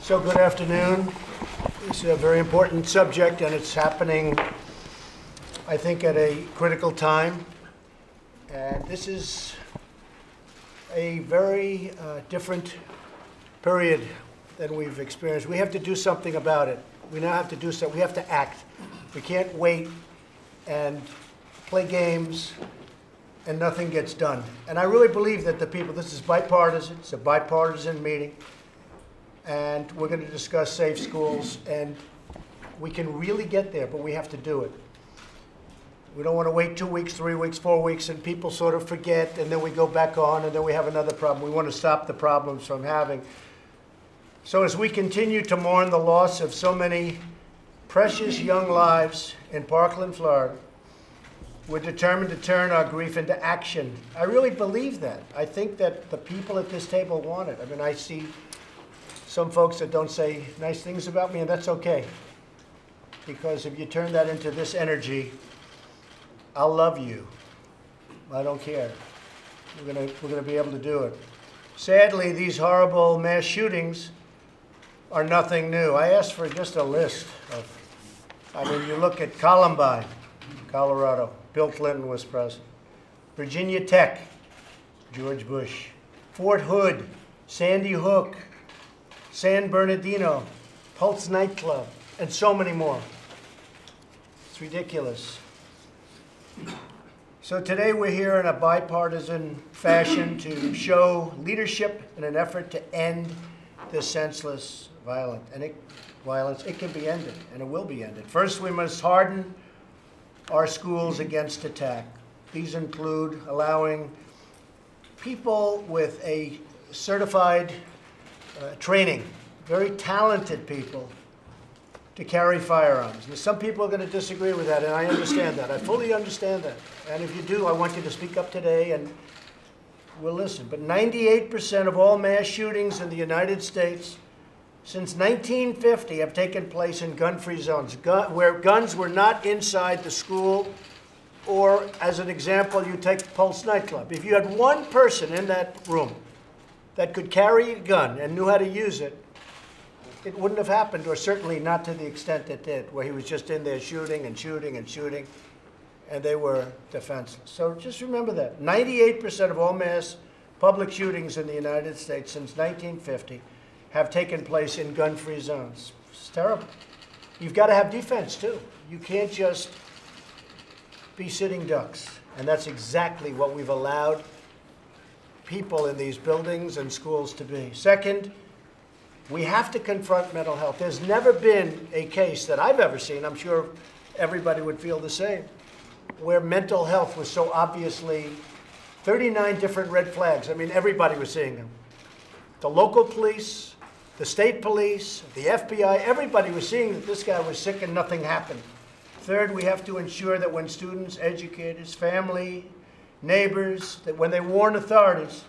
So good afternoon. This is a very important subject, and it's happening, I think, at a critical time. And this is a very different period than we've experienced. We have to do something about it. We now have to do something. We have to act. We can't wait and play games and nothing gets done. And I really believe that the people, this is bipartisan, it's a bipartisan meeting, and we're going to discuss safe schools, and we can really get there, but we have to do it. We don't want to wait 2 weeks, 3 weeks, 4 weeks, and people sort of forget, and then we go back on, and then we have another problem. We want to stop the problems from having. So as we continue to mourn the loss of so many precious young lives in Parkland, Florida, we're determined to turn our grief into action. I really believe that. I think that the people at this table want it. I mean, I see some folks that don't say nice things about me, and that's okay. Because if you turn that into this energy, I'll love you. I don't care. We're gonna be able to do it. Sadly, these horrible mass shootings are nothing new. I asked for just a list of, I mean, you look at Columbine, Colorado, Bill Clinton was president. Virginia Tech, George Bush. Fort Hood, Sandy Hook, San Bernardino, Pulse nightclub, and so many more. It's ridiculous. So today we're here in a bipartisan fashion to show leadership in an effort to end this senseless violence. It can be ended, and it will be ended. First, we must harden our schools against attack. These include allowing people with a certified training, very talented people, to carry firearms. And some people are going to disagree with that, and I understand that. I fully understand that. And if you do, I want you to speak up today, and we'll listen. But 98% of all mass shootings in the United States since 1950 have taken place in gun-free zones, where guns were not inside the school. Or, as an example, you take Pulse nightclub. If you had one person in that room that could carry a gun and knew how to use it, it wouldn't have happened, or certainly not to the extent it did, where he was just in there shooting and shooting and shooting, and they were defenseless. So just remember that. 98% of all mass public shootings in the United States since 1950 have taken place in gun-free zones. It's terrible. You've got to have defense, too. You can't just be sitting ducks. And that's exactly what we've allowed people in these buildings and schools to be. Second, we have to confront mental health. There's never been a case that I've ever seen, I'm sure everybody would feel the same, where mental health was so obviously 39 different red flags. I mean, everybody was seeing them. The local police, the state police, the FBI, everybody was seeing that this guy was sick and nothing happened. Third, we have to ensure that when students, educators, family, neighbors, that when they warn authorities,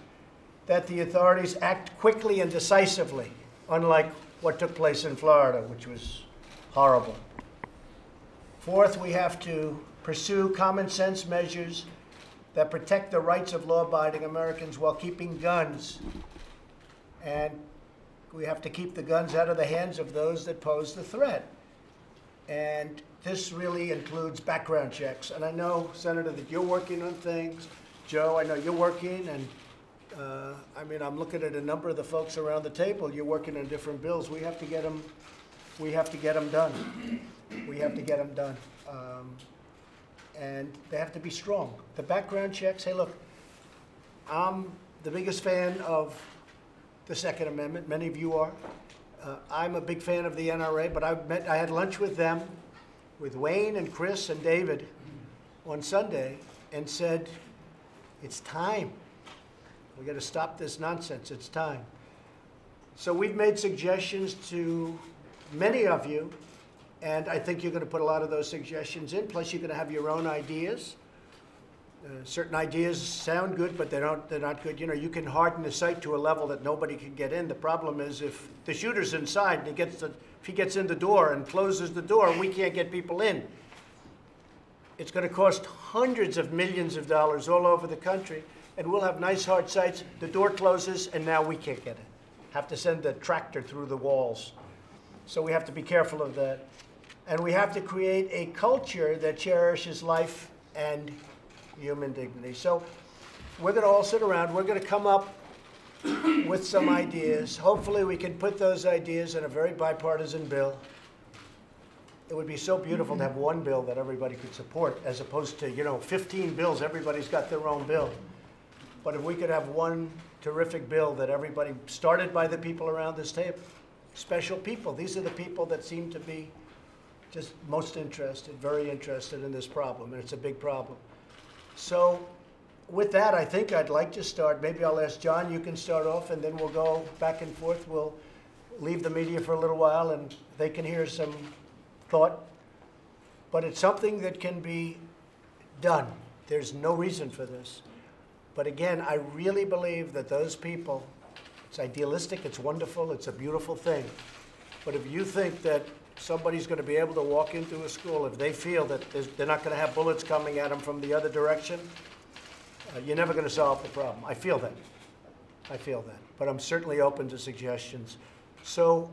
that the authorities act quickly and decisively, unlike what took place in Florida, which was horrible. Fourth, we have to pursue common sense measures that protect the rights of law-abiding Americans while keeping guns. And we have to keep the guns out of the hands of those that pose the threat. And this really includes background checks. And I know, Senator, that you're working on things. Joe, I know you're working, and I mean, I'm looking at a number of the folks around the table. You're working on different bills. We have to get them. We have to get them done. We have to get them done, and they have to be strong. The background checks. Hey, look, I'm the biggest fan of the Second Amendment. Many of you are. I'm a big fan of the NRA, but I had lunch with them, with Wayne and Chris and David, on Sunday, and said, "It's time. We got to stop this nonsense. It's time." So we've made suggestions to many of you, and I think you're going to put a lot of those suggestions in. Plus, you're going to have your own ideas. Certain ideas sound good, but they're not good. You know, you can harden the site to a level that nobody can get in. The problem is if the shooter's inside and if he gets in the door and closes the door, we can't get people in. It's going to cost hundreds of millions of dollars all over the country, and we'll have nice hard sites. The door closes, and now we can't get in. have to send a tractor through the walls. So we have to be careful of that. And we have to create a culture that cherishes life and human dignity. So we're going to all sit around. We're going to come up with some ideas. Hopefully we can put those ideas in a very bipartisan bill. It would be so beautiful to have one bill that everybody could support, as opposed to, 15 bills, everybody's got their own bill. But if we could have one terrific bill that everybody, started by the people around this table, special people. These are the people that seem to be just most interested, very interested in this problem, and it's a big problem. So with that, I think I'd like to start. Maybe I'll ask John, you can start off, and then we'll go back and forth. We'll leave the media for a little while, and they can hear some thought. But it's something that can be done. There's no reason for this. But again, I really believe that those people, it's idealistic, it's wonderful, it's a beautiful thing. But if you think that somebody's going to be able to walk into a school, if they feel that they're not going to have bullets coming at them from the other direction, you're never going to solve the problem. I feel that. I feel that. But I'm certainly open to suggestions. So,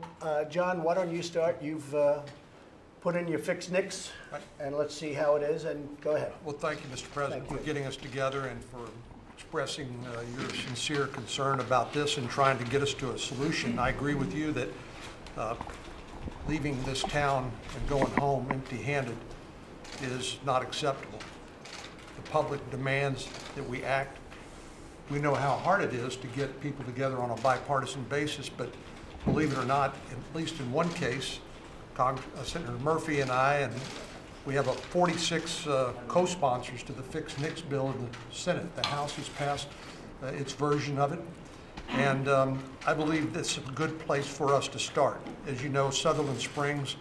John, why don't you start? You've put in your fixed nicks, and let's see how it is, and go ahead. Well, thank you, Mr. President, for getting us together and for expressing your sincere concern about this and trying to get us to a solution. I agree with you that leaving this town and going home empty-handed is not acceptable. The public demands that we act. We know how hard it is to get people together on a bipartisan basis, but believe it or not, at least in one case, Senator Murphy and I, and we have 46 co-sponsors to the fixed NICS bill in the Senate. The House has passed its version of it, and I believe that's a good place for us to start. As you know, Sutherland Springs,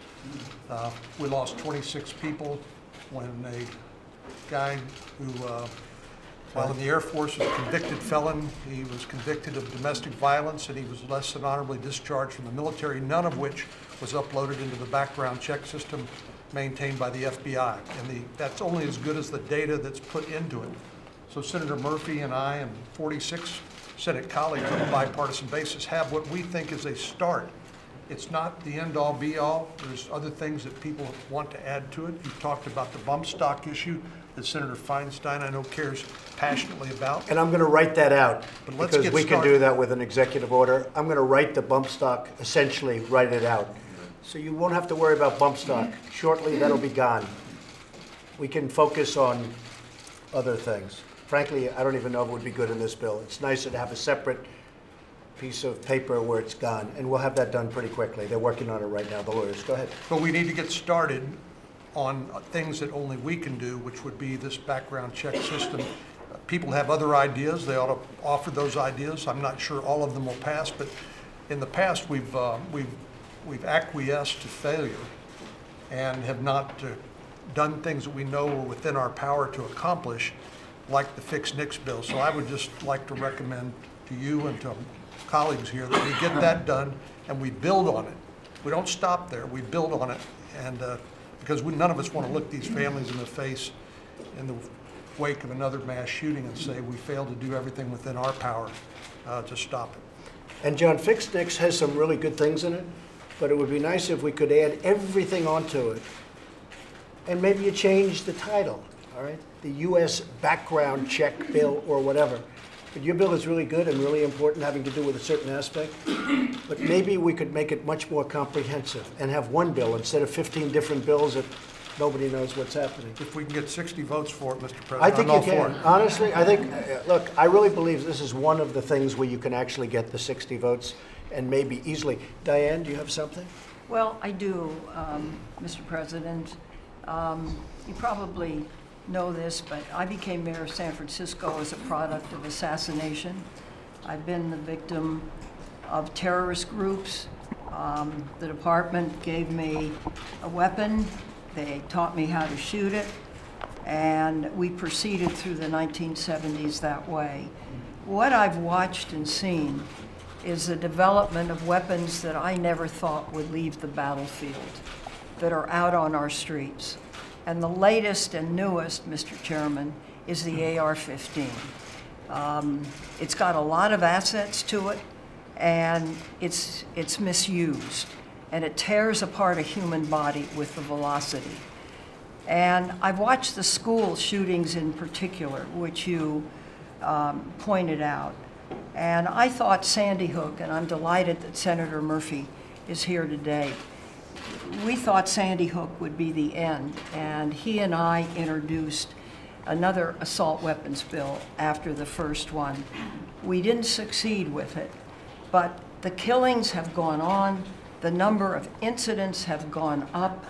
we lost 26 people when a guy who, while in the Air Force, was a convicted felon. He was convicted of domestic violence, and he was less than honorably discharged from the military, none of which was uploaded into the background check system maintained by the FBI. And that's only as good as the data that's put into it. So Senator Murphy and I and 46 Senate colleagues on a bipartisan basis have what we think is a start. It's not the end-all, be-all. There's other things that people want to add to it. You've talked about the bump stock issue that Senator Feinstein, I know, cares passionately about. And I'm going to write that out, because we can do that with an executive order. I'm going to write the bump stock, essentially write it out. So you won't have to worry about bump stock. Shortly, that'll be gone. We can focus on other things. Frankly, I don't even know if it would be good in this bill. It's nicer to have a separate piece of paper where it's gone, and we'll have that done pretty quickly. They're working on it right now, the lawyers. Go ahead. But we need to get started on things that only we can do, which would be this background check system. People have other ideas. They ought to offer those ideas. I'm not sure all of them will pass, but in the past we've acquiesced to failure and have not done things that we know are within our power to accomplish, like the fixed NICS bill. So I would just like to recommend to you and to colleagues here that we get that done and we build on it. We don't stop there. We build on it, and because none of us want to look these families in the face in the wake of another mass shooting and say we failed to do everything within our power to stop it. And John, fixed NICS has some really good things in it, but it would be nice if we could add everything onto it. And maybe you change the title, all right? The U.S. background check bill or whatever. But your bill is really good and really important, having to do with a certain aspect. But maybe we could make it much more comprehensive and have one bill instead of 15 different bills that nobody knows what's happening. If we can get 60 votes for it, Mr. President, I think I'm all you can. for it. Honestly, I think, look, I really believe this is one of the things where you can actually get the 60 votes, and maybe easily. Diane, do you have something? Well, I do, Mr. President. You probably know this, but I became mayor of San Francisco as a product of assassination. I've been the victim of terrorist groups. The department gave me a weapon. They taught me how to shoot it, and we proceeded through the 1970s that way. What I've watched and seen is the development of weapons that I never thought would leave the battlefield, that are out on our streets. And the latest and newest, Mr. Chairman, is the AR-15. It's got a lot of assets to it. and it's misused, and it tears apart a human body with the velocity. And I've watched the school shootings in particular, which you pointed out. And I thought Sandy Hook, and I'm delighted that Senator Murphy is here today. We thought Sandy Hook would be the end, and he and I introduced another assault weapons bill after the first one. We didn't succeed with it, but the killings have gone on, the number of incidents have gone up,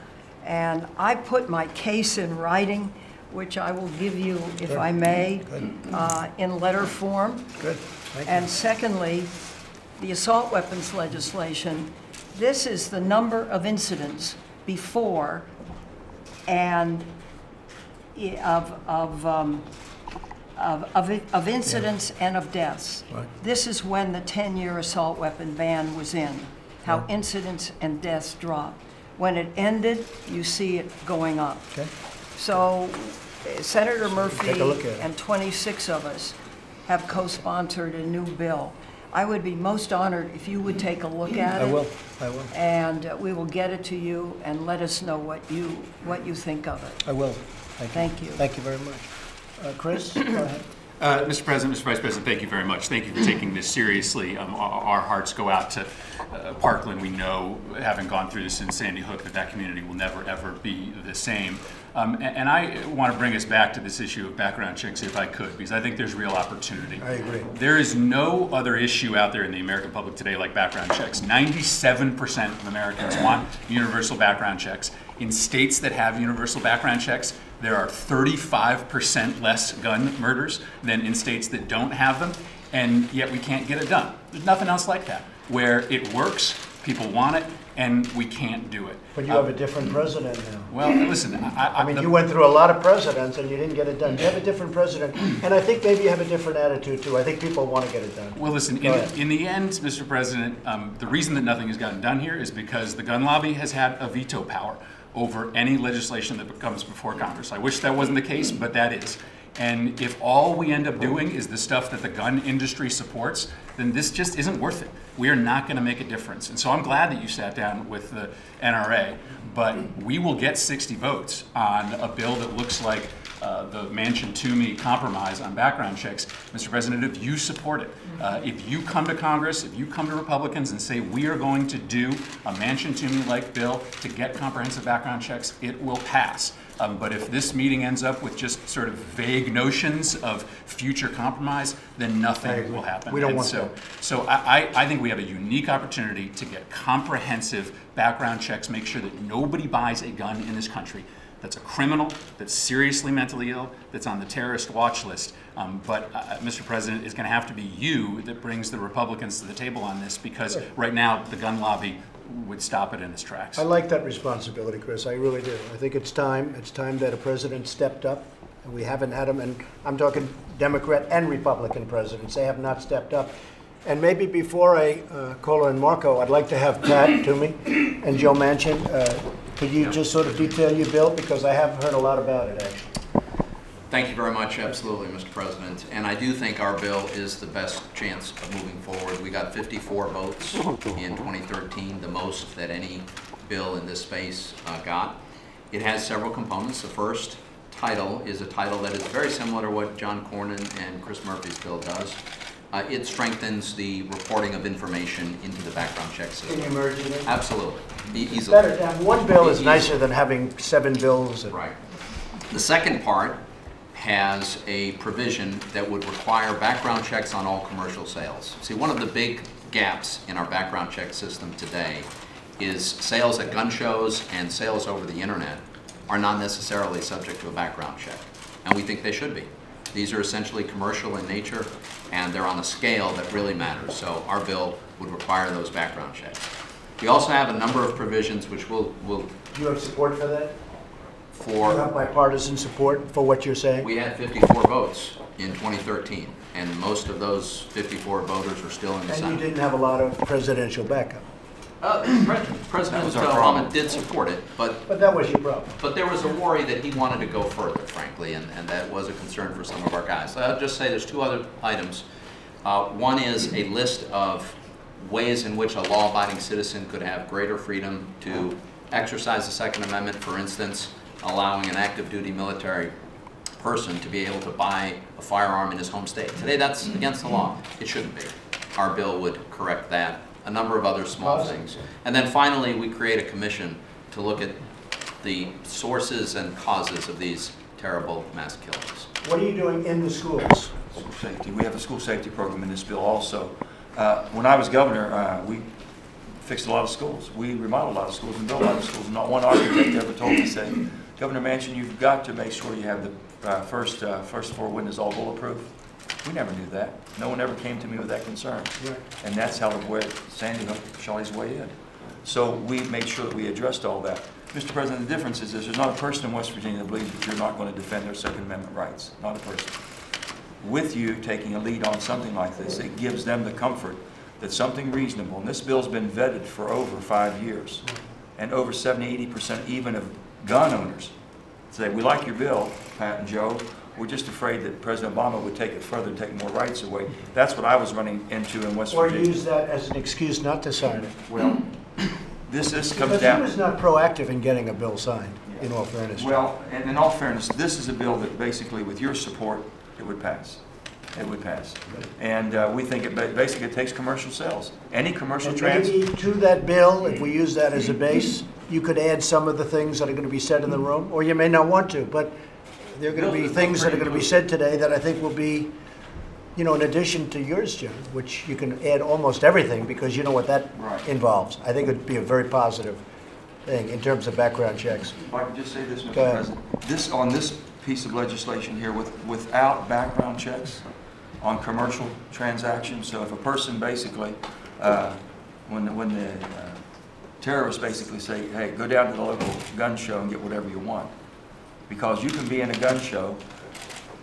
and I put my case in writing, which I will give you, if I may, in letter form. Good. Thank you. And secondly, the assault weapons legislation, this is the number of incidents before and of incidents and of deaths. Right. This is when the 10-year assault weapon ban was in, how incidents and deaths dropped. When it ended, you see it going up. Okay. So Senator Murphy Take a look at it. and 26 of us have co-sponsored a new bill. I would be most honored if you would take a look at it. I will. And we will get it to you and let us know what you think of it. I will. Thank you. Thank you very much. Chris, go ahead. Mr. President, Mr. Vice President, thank you very much. Thank you for taking this seriously. Our hearts go out to Parkland. We know, having gone through this in Sandy Hook, that community will never, ever be the same. And I want to bring us back to this issue of background checks, if I could, because I think there's real opportunity. I agree. There is no other issue out there in the American public today like background checks. 97% of Americans want universal background checks. In states that have universal background checks, there are 35% less gun murders than in states that don't have them, and yet we can't get it done. There's nothing else like that, where it works, people want it, and we can't do it. But you have a different president now. Well, listen, I mean, you went through a lot of presidents and you didn't get it done. You have a different president, and I think maybe you have a different attitude too. I think people want to get it done. Well, listen, in the end, Mr. President, the reason that nothing has gotten done here is because the gun lobby has had a veto power over any legislation that comes before Congress. I wish that wasn't the case, but that is. And if all we end up doing is the stuff that the gun industry supports, then this just isn't worth it. We are not going to make a difference. And so I'm glad that you sat down with the NRA, but we will get 60 votes on a bill that looks like the Manchin-Toomey compromise on background checks. Mr. President, if you support it, if you come to Congress, if you come to Republicans and say we are going to do a Manchin-Toomey-like bill to get comprehensive background checks, it will pass. But if this meeting ends up with just sort of vague notions of future compromise, then nothing will happen. We don't want that. So I think we have a unique opportunity to get comprehensive background checks, make sure that nobody buys a gun in this country that's a criminal, that's seriously mentally ill, that's on the terrorist watch list. But Mr. President, it's going to have to be you that brings the Republicans to the table on this, because right now the gun lobby would stop it in its tracks. I like that responsibility, Chris. I really do. I think it's time. It's time that a president stepped up, and we haven't had them. And I'm talking Democrat and Republican presidents. They have not stepped up. And maybe before I call on Marco, I'd like to have Pat Toomey and Joe Manchin. Could you just sort of detail your bill? Because I have heard a lot about it, actually. Thank you very much. Absolutely, Mr. President. And I do think our bill is the best chance of moving forward. We got 54 votes in 2013, the most that any bill in this space got. It has several components. The first title is a title that is very similar to what John Cornyn and Chris Murphy's bill does. It strengthens the reporting of information into the background check system. Can you merge it in? Absolutely. Easily. Better to have one bill is nicer than having 7 bills. Right. The second part has a provision that would require background checks on all commercial sales. See, one of the big gaps in our background check system today is sales at gun shows and sales over the internet are not necessarily subject to a background check, and we think they should be. These are essentially commercial in nature, and they're on a scale that really matters, so our bill would require those background checks. We also have a number of provisions which will Do you have support for that? Do you for have bipartisan support for what you're saying? we had 54 votes in 2013, and most of those 54 voters are still in the And you Senate. didn't have a lot of presidential backup. President Obama did support it, But that was your problem. but there was a worry that he wanted to go further, frankly, and that was a concern for some of our guys. I'll just say there's two other items. One is a list of ways in which a law-abiding citizen could have greater freedom to exercise the Second Amendment, for instance, allowing an active duty military person to be able to buy a firearm in his home state. Today that's against the law. It shouldn't be. Our bill would correct that. A number of other small things. And then finally, we create a commission to look at the sources and causes of these terrible mass killings. What are you doing in the schools? School safety. We have a school safety program in this bill also. When I was governor, we fixed a lot of schools. We remodeled a lot of schools and built a lot of schools. And not one architect ever told me, say, Governor Manchin, you've got to make sure you have the first floor windows all bulletproof. We never knew that. No one ever came to me with that concern. Right. And that's how Sandy Hook, Shawnee's way in. So we made sure that we addressed all that. Mr. President, the difference is this. There's not a person in West Virginia that believes that you're not going to defend their Second Amendment rights. Not a person. With you taking a lead on something like this, it gives them the comfort that something reasonable, and this bill's been vetted for over 5 years, and over 70–80% even of gun owners say, we like your bill, Pat and Joe, we're just afraid that President Obama would take it further and take more rights away. That's what I was running into in West Virginia. Or use that as an excuse not to sign it. Well, this comes Because down. he was not proactive in getting a bill signed, in all fairness. Well, and in all fairness, this is a bill that basically, with your support, it would pass. It would pass. And we think it basically takes commercial sales. Any commercial And transit. maybe to that bill, if we use that as a base, you could add some of the things that are going to be said in the room, or you may not want to, but there are going to be things that are going to be said today that I think will be, you know, in addition to yours, John, which you can add almost everything because you know what that Right. involves. I think it would be a very positive thing in terms of background checks. If I could just say this, Mr. Go ahead. President. On this piece of legislation here, without background checks on commercial transactions, so if a person basically, when the terrorists basically say, hey, go down to the local gun show and get whatever you want, because you can be in a gun show,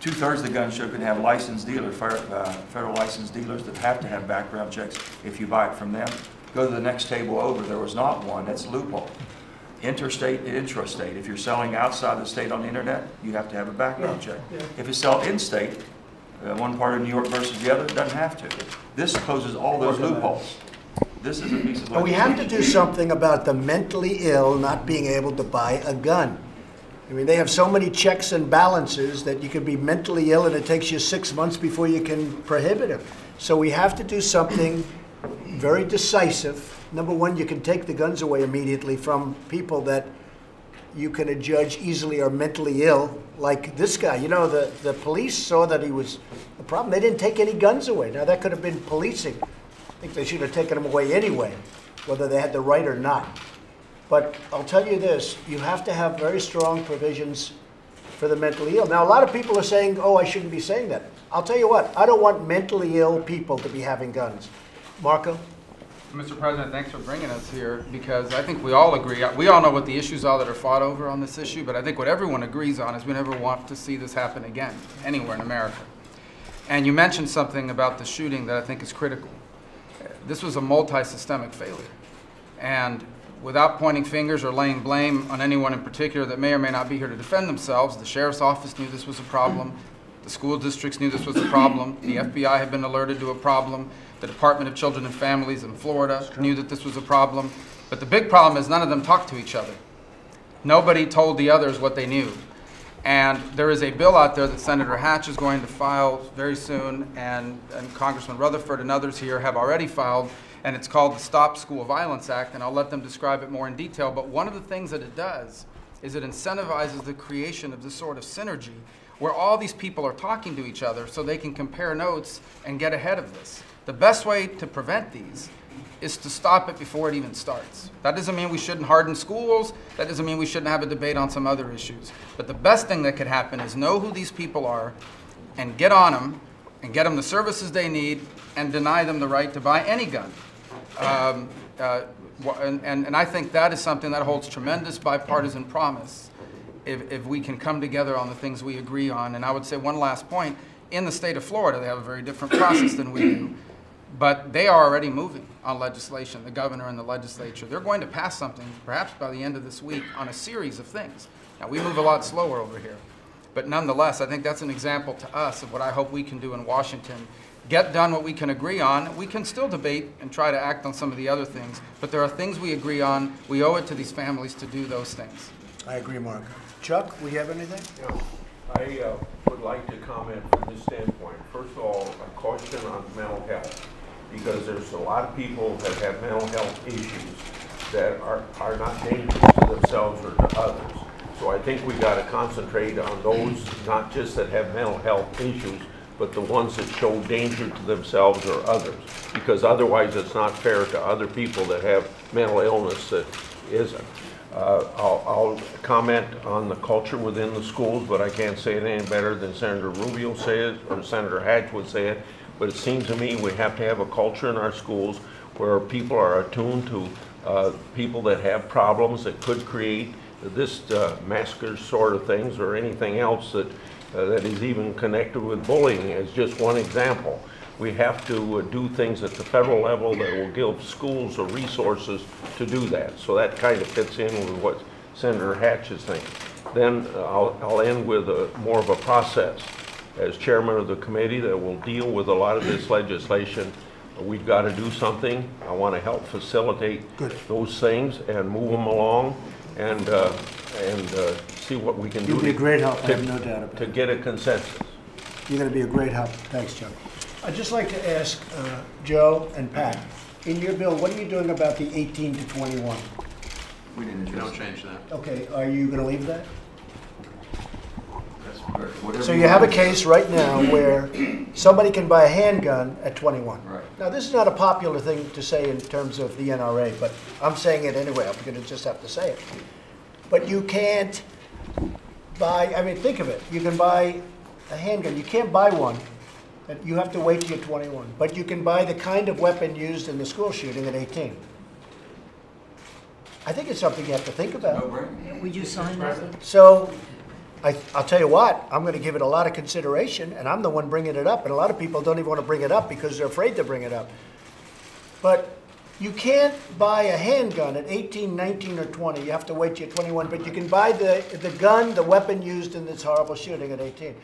2/3 of the gun show can have licensed dealers, federal licensed dealers that have to have background checks if you buy it from them. Go to the next table over, there was not one, that's a loophole. Interstate and intrastate, if you're selling outside the state on the internet, you have to have a background check. If you sell in-state, one part of New York versus the other, it doesn't have to. This closes all those loopholes. This is a piece of legislation. And we have to do something about the mentally ill not being able to buy a gun. I mean, they have so many checks and balances that you can be mentally ill and it takes you 6 months before you can prohibit it. So we have to do something very decisive. Number one, you can take the guns away immediately from people that you can adjudge easily are mentally ill, like this guy. You know, the police saw that he was a problem. They didn't take any guns away. Now, that could have been policing. I think they should have taken them away anyway, whether they had the right or not. But I'll tell you this, you have to have very strong provisions for the mentally ill. Now, a lot of people are saying, oh, I shouldn't be saying that. I'll tell you what, I don't want mentally ill people to be having guns. Marco? Mr. President, thanks for bringing us here, because I think we all agree. We all know what the issues are that are fought over on this issue, but I think what everyone agrees on is we never want to see this happen again, anywhere in America. And you mentioned something about the shooting that I think is critical. This was a multi-systemic failure. And without pointing fingers or laying blame on anyone in particular that may or may not be here to defend themselves, the sheriff's office knew this was a problem. The school districts knew this was a problem. The FBI had been alerted to a problem. The Department of Children and Families in Florida knew that this was a problem. But the big problem is none of them talked to each other. Nobody told the others what they knew. And there is a bill out there that Senator Hatch is going to file very soon, and Congressman Rutherford and others here have already filed, and it's called the Stop School Violence Act, and I'll let them describe it more in detail. But one of the things that it does is it incentivizes the creation of this sort of synergy where all these people are talking to each other so they can compare notes and get ahead of this. The best way to prevent these is to stop it before it even starts. That doesn't mean we shouldn't harden schools. That doesn't mean we shouldn't have a debate on some other issues. But the best thing that could happen is know who these people are and get on them and get them the services they need and deny them the right to buy any gun. And I think that is something that holds tremendous bipartisan promise if we can come together on the things we agree on. And I would say one last point. In the state of Florida, they have a very different process than we do. But they are already moving on legislation, the governor and the legislature. They're going to pass something, perhaps by the end of this week, on a series of things. Now, we move a lot slower over here. But nonetheless, I think that's an example to us of what I hope we can do in Washington get done what we can agree on. We can still debate and try to act on some of the other things, but there are things we agree on. We owe it to these families to do those things. I agree, Mark. Chuck, will you have anything? Yeah. I would like to comment from this standpoint. First of all, a caution on mental health, because there's a lot of people that have mental health issues that are not dangerous to themselves or to others. So I think we got to concentrate on those, not just that have mental health issues, but the ones that show danger to themselves or others, because otherwise it's not fair to other people that have mental illness that isn't. I'll comment on the culture within the schools, but I can't say it any better than Senator Rubio says or Senator Hatch would say it. But it seems to me we have to have a culture in our schools where people are attuned to people that have problems that could create this massacre sort of things or anything else that is even connected with bullying as just one example. We have to do things at the federal level that will give schools the resources to do that. So that kind of fits in with what Senator Hatch is thinking. Then I'll end with more of a process. As chairman of the committee that will deal with a lot of this legislation, we've got to do something. I want to help facilitate those things and move them along and see what we can do. You'll be a great help, I have no doubt about it. To get a consensus. You're going to be a great help. Thanks, Chuck. I'd just like to ask Joe and Pat, in your bill, what are you doing about the 18 to 21? We don't change that. Okay, are you going to leave that? Whatever So you have a case right now where somebody can buy a handgun at 21. Right. Now, this is not a popular thing to say in terms of the NRA, but I'm saying it anyway. I'm going to just have to say it. But you can't buy, I mean, think of it. You can buy a handgun. You can't buy one. You have to wait till you're 21. But you can buy the kind of weapon used in the school shooting at 18. I think it's something you have to think about. Would you sign that? So I'll tell you what, I'm going to give it a lot of consideration, and I'm the one bringing it up, and a lot of people don't even want to bring it up because they're afraid to bring it up. But you can't buy a handgun at 18, 19, or 20. You have to wait till you're 21, but you can buy the gun, the weapon used in this horrible shooting at 18.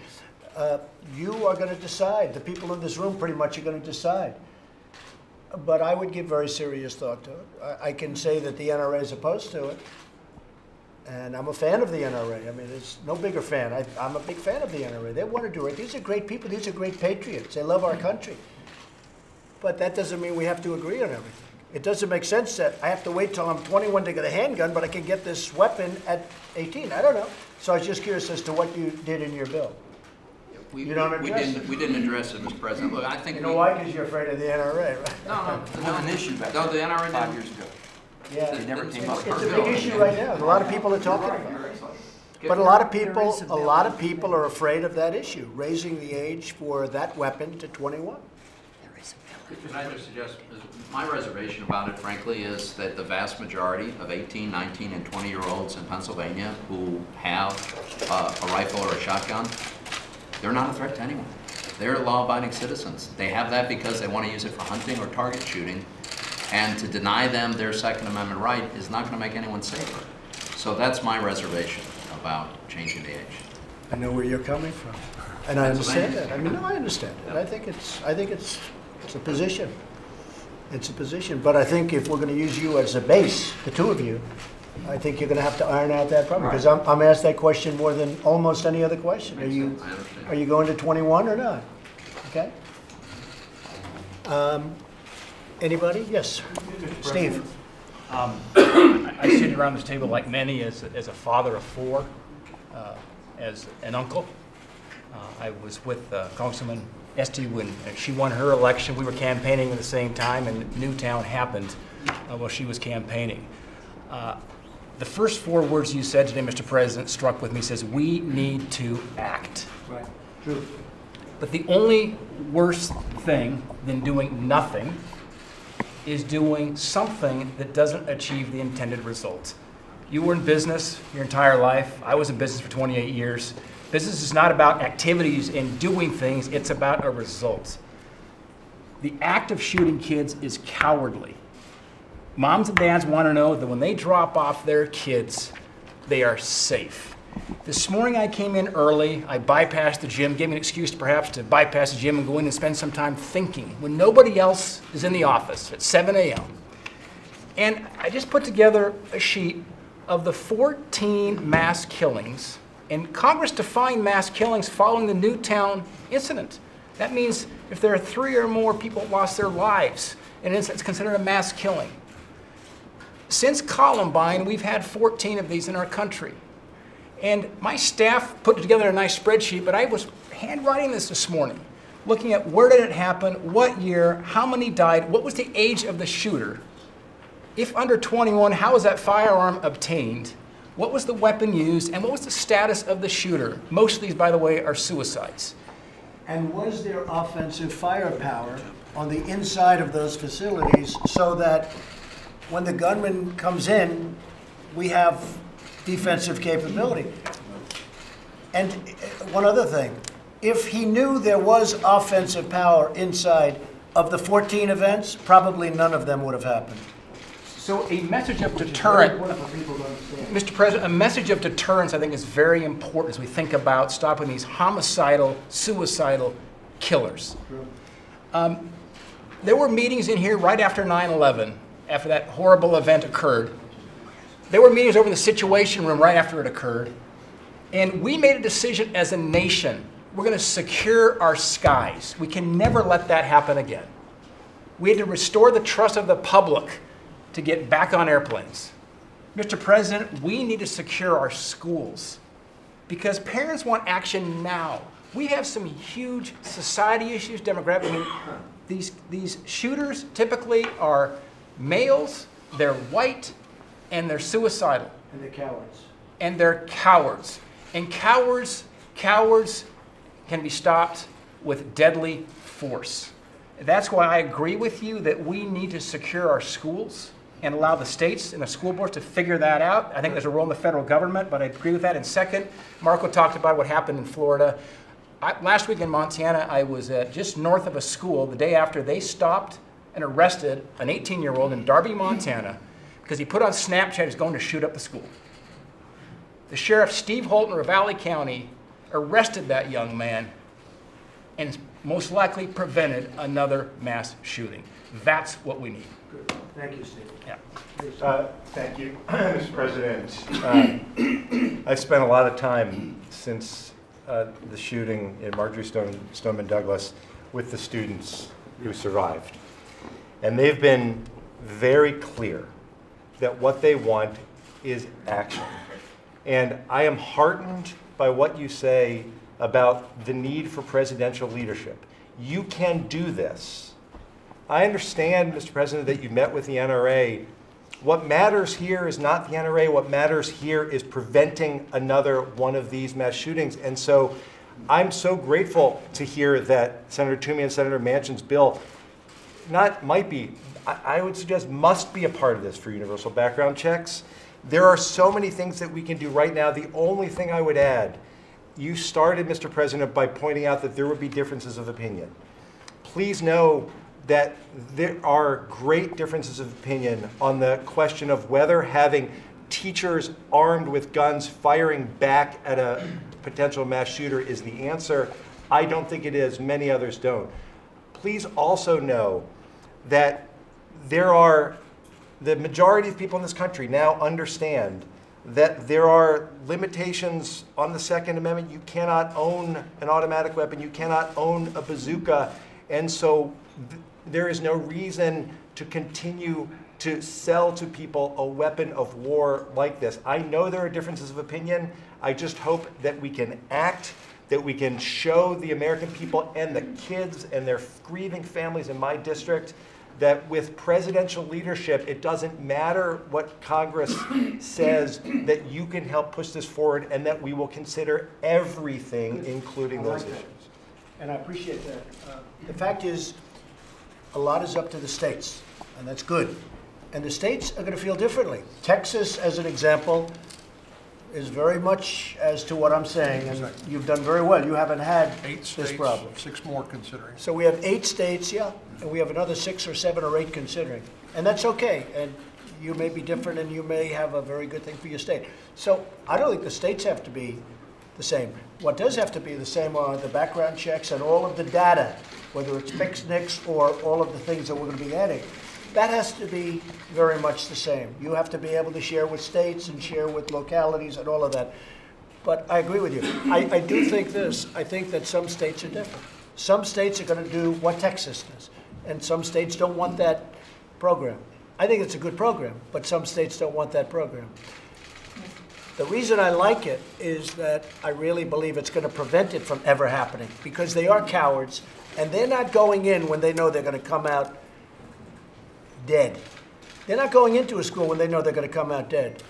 You are going to decide. The people in this room pretty much are going to decide. But I would give very serious thought to it. I can say that the NRA is opposed to it. And I'm a fan of the NRA. I mean, there's no bigger fan. I'm a big fan of the NRA. They want to do it. These are great people. These are great patriots. They love our country. But that doesn't mean we have to agree on everything. It doesn't make sense that I have to wait till I'm 21 to get a handgun, but I can get this weapon at 18. I don't know. So I was just curious as to what you did in your bill. We don't address it? We didn't address it, Mr. President. Look, I think You know why? Because you're afraid of the NRA, right? It was an issue back No, the NRA 5 didn't. years ago. Yeah. It never came up. It's a big issue right now. A lot of people are talking about it. But a lot of people are afraid of that issue, raising the age for that weapon to 21. Can I just suggest, my reservation about it, frankly, is that the vast majority of 18, 19, and 20-year-olds in Pennsylvania who have a rifle or a shotgun, they're not a threat to anyone. They're law-abiding citizens. They have that because they want to use it for hunting or target shooting, and to deny them their Second Amendment right is not going to make anyone safer. So that's my reservation about changing the age. I know where you're coming from, and I understand that. I mean, no, I understand it. I think it's a position. It's a position. But I think if we're going to use you as a base, the two of you, I think you're going to have to iron out that problem, because I'm asked that question more than almost any other question. I understand. Are you going to 21 or not? Okay. Anybody? Yes. Steve. I sit around this table like many as a father of four, as an uncle. I was with Congresswoman Esty when she won her election. We were campaigning at the same time, and Newtown happened while she was campaigning. The first four words you said today, Mr. President, struck with me. Says, we need to act. Right. True. But the only worse thing than doing nothing is doing something that doesn't achieve the intended result. You were in business your entire life. I was in business for 28 years. Business is not about activities and doing things, it's about a result. The act of shooting kids is cowardly. Moms and dads want to know that when they drop off their kids, they are safe. This morning I came in early, I bypassed the gym, gave me an excuse perhaps to bypass the gym and go in and spend some time thinking when nobody else is in the office at 7 a.m. And I just put together a sheet of the 14 mass killings, and Congress defined mass killings following the Newtown incident. That means if there are 3 or more people lost their lives, and it's considered a mass killing. Since Columbine, we've had 14 of these in our country. And my staff put together a nice spreadsheet, but I was handwriting this morning, looking at where did it happen, what year, how many died, what was the age of the shooter. If under 21, how was that firearm obtained? What was the weapon used? And what was the status of the shooter? Most of these, by the way, are suicides. And was there offensive firepower on the inside of those facilities so that when the gunman comes in, we have defensive capability? And one other thing, if he knew there was offensive power inside of the 14 events, probably none of them would have happened. So a message of deterrent, Mr. President, a message of deterrence I think is very important as we think about stopping these homicidal, suicidal killers. There were meetings in here right after 9/11, after that horrible event occurred. There were meetings over in the Situation Room right after it occurred. And we made a decision as a nation. We're going to secure our skies. We can never let that happen again. We had to restore the trust of the public to get back on airplanes. Mr. President, we need to secure our schools because parents want action now. We have some huge society issues, demographic. I mean, these shooters typically are males, they're white, and they're suicidal. And they're cowards. And they're cowards. And cowards can be stopped with deadly force. That's why I agree with you that we need to secure our schools and allow the states and the school boards to figure that out. I think there's a role in the federal government, but I agree with that. And second, Marco talked about what happened in Florida. Last week in Montana, I was just north of a school the day after they stopped and arrested an 18-year-old in Darby, Montana, because he put on Snapchat he's going to shoot up the school. The sheriff, Steve Holt in Ravalli County, arrested that young man and most likely prevented another mass shooting. That's what we need. Good. Thank you, Steve. Yeah. Thank you, Mr. President. I've spent a lot of time since the shooting in Marjorie Stoneman Douglas with the students who survived. And they've been very clear that what they want is action. And I am heartened by what you say about the need for presidential leadership. You can do this. I understand, Mr. President, that you met with the NRA. What matters here is not the NRA. What matters here is preventing another one of these mass shootings. And so I'm so grateful to hear that Senator Toomey and Senator Manchin's bill I would suggest must be a part of this for universal background checks. There are so many things that we can do right now. The only thing I would add, you started, Mr. President, by pointing out that there would be differences of opinion. Please know that there are great differences of opinion on the question of whether having teachers armed with guns firing back at a potential mass shooter is the answer. I don't think it is. Many others don't. Please also know that the majority of people in this country now understand that there are limitations on the Second Amendment. You cannot own an automatic weapon. You cannot own a bazooka. And so there is no reason to continue to sell to people a weapon of war like this. I know there are differences of opinion. I just hope that we can act, that we can show the American people and the kids and their grieving families in my district that with presidential leadership, it doesn't matter what Congress says, that you can help push this forward and that we will consider everything, including those issues. And I appreciate that. The fact is, a lot is up to the states, and that's good. And the states are going to feel differently. Texas, as an example, is very much as to what I'm saying, and you've done very well. You haven't had this problem. 6 more considering. So we have 8 states, yeah, and we have another 6 or 7 or 8 considering. And that's okay. And you may be different and you may have a very good thing for your state. So I don't think the states have to be the same. What does have to be the same are the background checks and all of the data, whether it's fixed NICS or all of the things that we're going to be adding. That has to be very much the same. You have to be able to share with states and share with localities and all of that. But I agree with you. I do think this. I think that some states are different. Some states are going to do what Texas does, and some states don't want that program. I think it's a good program, but some states don't want that program. The reason I like it is that I really believe it's going to prevent it from ever happening, because they are cowards, and they're not going in when they know they're going to come out dead. They're not going into a school when they know they're going to come out dead.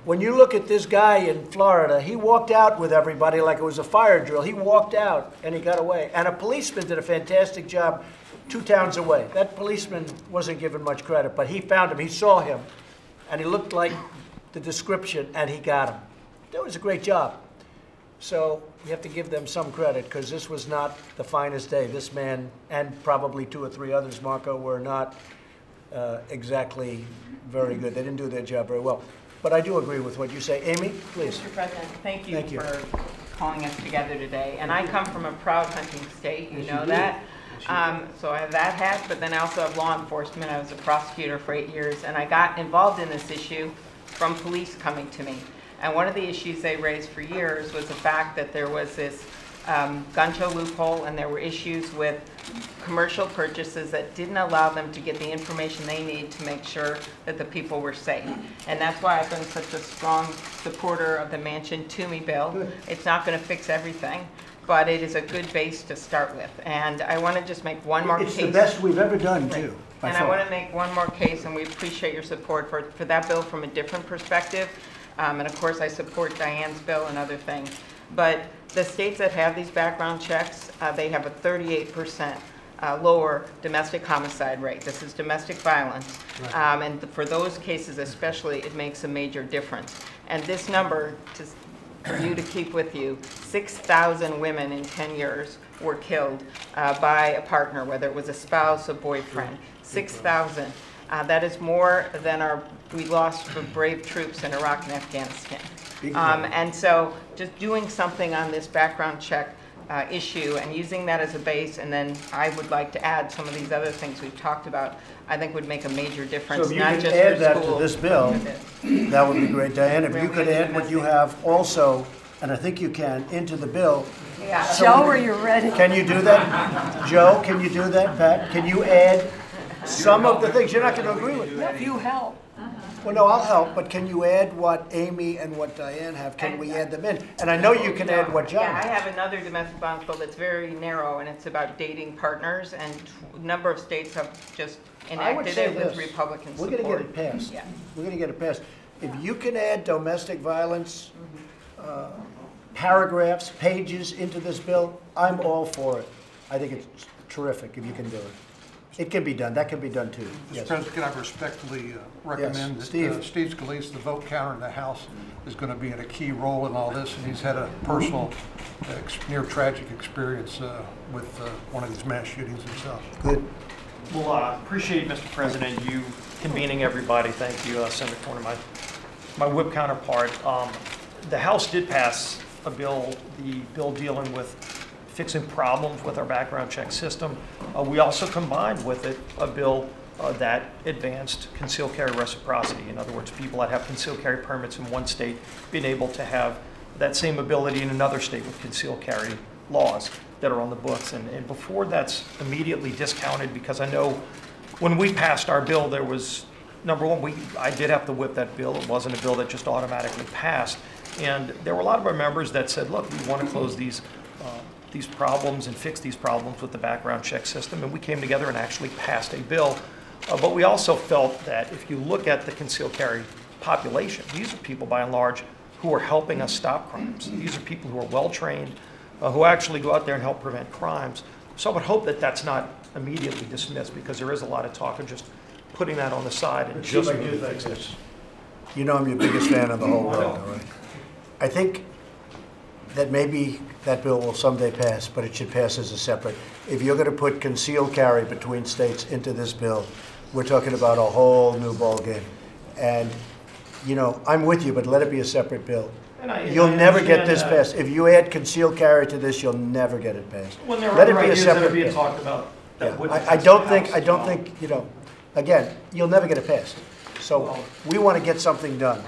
When you look at this guy in Florida, he walked out with everybody like it was a fire drill. He walked out and he got away. And a policeman did a fantastic job 2 towns away. That policeman wasn't given much credit, but he found him. He saw him, and he looked like the description, and he got him. That was a great job. So you have to give them some credit, because this was not the finest day. This man, and probably 2 or 3 others, Marco, were not exactly very good. They didn't do their job very well. But I do agree with what you say. Amy, please. Mr. President, thank you Thank you. for calling us together today. And I come from a proud hunting state, you know that. So I have that hat, but then I also have law enforcement. I was a prosecutor for 8 years, and I got involved in this issue from police coming to me. And one of the issues they raised for years was the fact that there was this gun show loophole, and there were issues with commercial purchases that didn't allow them to get the information they need to make sure that the people were safe. And that's why I've been such a strong supporter of the Manchin Toomey bill. Good. It's not going to fix everything, but it is a good base to start with. And I want to just make one more case. It's the best we've ever done, too. by And far. I want to make one more case, and we appreciate your support for that bill from a different perspective. And of course, I support Diane's bill and other things. But the states that have these background checks, they have a 38% lower domestic homicide rate. This is domestic violence. Right. And for those cases especially, it makes a major difference. And this number, for you to keep with you, 6,000 women in 10 years were killed by a partner, whether it was a spouse, a boyfriend. 6,000. That is more than we lost for brave troops in Iraq and Afghanistan. And so just doing something on this background check issue and using that as a base, and then I would like to add some of these other things we've talked about, I think would make a major difference, So if you not could just add for that to schools, this bill, that would be great. Diane, if you could add what you have also, and I think you can, into the bill. Yeah. So- Joe, are you ready? Can you do that? Joe, can you do that? Pat, can you add some of the things? You're not going to agree with me. If you help. Well, no, I'll help, but can you add what Amy and what Diane have? Can we add them in? And I know you can add what John Yeah, I has. have another domestic violence bill that's very narrow, and it's about dating partners, and a number of states have just I would enacted say it with this. Republican We're support. going to get it passed. Yeah. We're going to get it passed. If you can add domestic violence paragraphs, pages into this bill, I'm all for it. I think it's terrific if you can do it. It can be done. That can be done too. Mr. Yes. President, can I respectfully recommend that Steve. Steve Scalise, the vote counter in the House, is going to be in a key role in all this, and he's had a personal, near tragic experience with one of these mass shootings himself. Good. Well, appreciate, Mr. President, you convening everybody. Thank you, Senator Corner, my whip counterpart. The House did pass a bill, the bill dealing with fixing problems with our background check system. We also combined with it a bill that advanced concealed carry reciprocity. In other words, people that have concealed carry permits in one state being able to have that same ability in another state with concealed carry laws that are on the books. And before that's immediately discounted, because I know when we passed our bill, there was, number one, I did have to whip that bill. It wasn't a bill that just automatically passed. And there were a lot of our members that said, look, we want to close these problems and fix these problems with the background check system. And we came together and actually passed a bill. But we also felt that if you look at the concealed carry population, these are people by and large who are helping us stop crimes. These are people who are well-trained, who actually go out there and help prevent crimes. So I would hope that that's not immediately dismissed, because there is a lot of talk of just putting that on the side and just moving things. You know I'm your biggest fan of the whole world, all right? I think that maybe that bill will someday pass, but it should pass as a separate. If you're going to put concealed carry between states into this bill, we're talking about a whole new ballgame. And, you know, I'm with you, but let it be a separate bill. You'll never get this passed. If you add concealed carry to this, you'll never get it passed. When there are Let it other be a ideas that are separate being bill. talked about, that Yeah, wouldn't I pass don't the think, House, I don't think, you know, again, you'll never get it passed. So we want to get something done.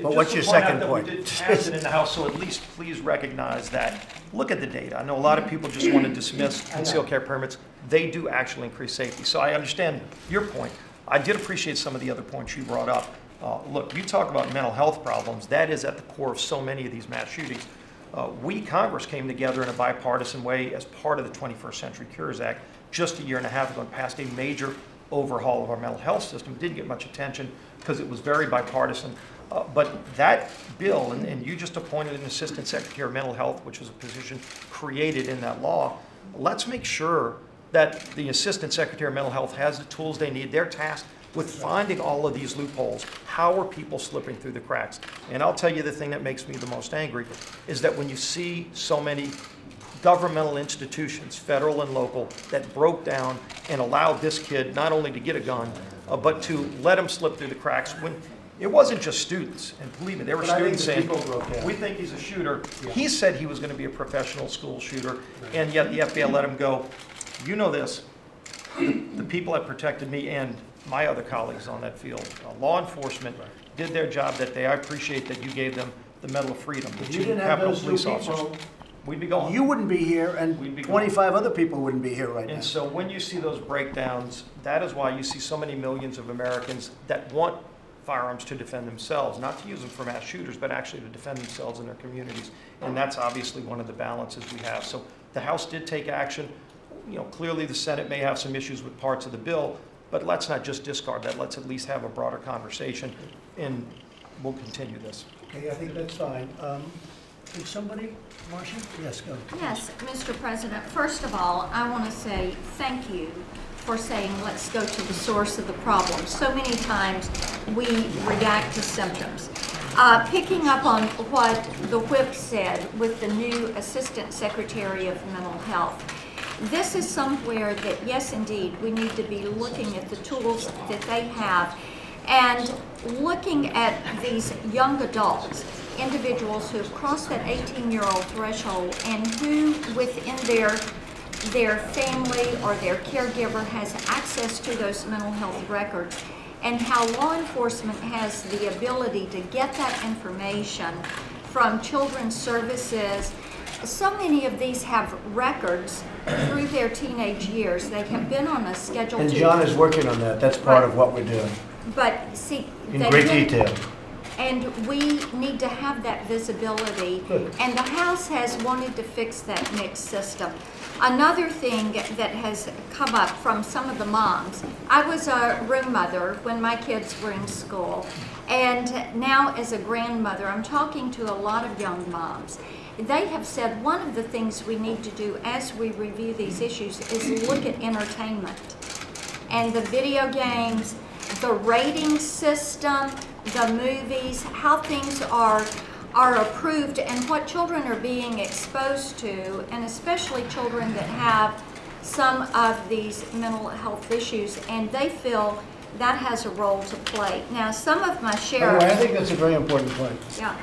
But what's your second point? We did pass it in the House, so at least please recognize that. Look at the data. I know a lot of people just want to dismiss concealed carry permits. They do actually increase safety. So I understand your point. I did appreciate some of the other points you brought up. Look, you talk about mental health problems. That is at the core of so many of these mass shootings. We, Congress, came together in a bipartisan way as part of the 21st Century Cures Act just a year and a half ago and passed a major overhaul of our mental health system. It didn't get much attention because it was very bipartisan. But that bill, and you just appointed an Assistant Secretary of Mental Health, which was a position created in that law. Let's make sure that the Assistant Secretary of Mental Health has the tools they need. They're tasked with finding all of these loopholes. How are people slipping through the cracks? And I'll tell you the thing that makes me the most angry is that when you see so many governmental institutions, federal and local, that broke down and allowed this kid not only to get a gun, but to let him slip through the cracks. When it wasn't just students, and believe me, there were students saying, we think he's a shooter. Yeah. He said he was going to be a professional school shooter, and yet the FBI let him go. You know this, the people that protected me and my other colleagues on that field, law enforcement, did their job that day. I appreciate that you gave them the Medal of Freedom. If you didn't have those two people, we'd be gone. You wouldn't be here, and 25 other people wouldn't be here right now. And so when you see those breakdowns, that is why you see so many millions of Americans that want firearms to defend themselves, not to use them for mass shooters, but actually to defend themselves in their communities. And that's obviously one of the balances we have. So the House did take action. You know, clearly the Senate may have some issues with parts of the bill, but let's not just discard that. Let's at least have a broader conversation, and we'll continue this. Okay, I think that's fine. Is somebody, Marcia? Yes, go. Yes, Mr. President. First of all, I want to say thank you for saying let's go to the source of the problem. So many times we react to symptoms. Picking up on what the whip said with the new Assistant Secretary of Mental Health, this is somewhere that, yes, indeed, we need to be looking at the tools that they have and looking at these young adults, individuals who have crossed that 18-year-old threshold and who within their family or their caregiver has access to those mental health records, and how law enforcement has the ability to get that information from children's services. So many of these have records through their teenage years. They have been on a schedule. And John is working on that. That's part of what we're doing. But see, in great detail. And we need to have that visibility. Good. And the House has wanted to fix that mixed system. Another thing that has come up from some of the moms, I was a room mother when my kids were in school. And now as a grandmother, I'm talking to a lot of young moms. They have said one of the things we need to do as we review these issues is look at entertainment and the video games, the rating system, the movies, how things are approved and what children are being exposed to, and especially children that have some of these mental health issues, and they feel that has a role to play. Now, some of my sheriffs... I think that's a very important point. Yeah.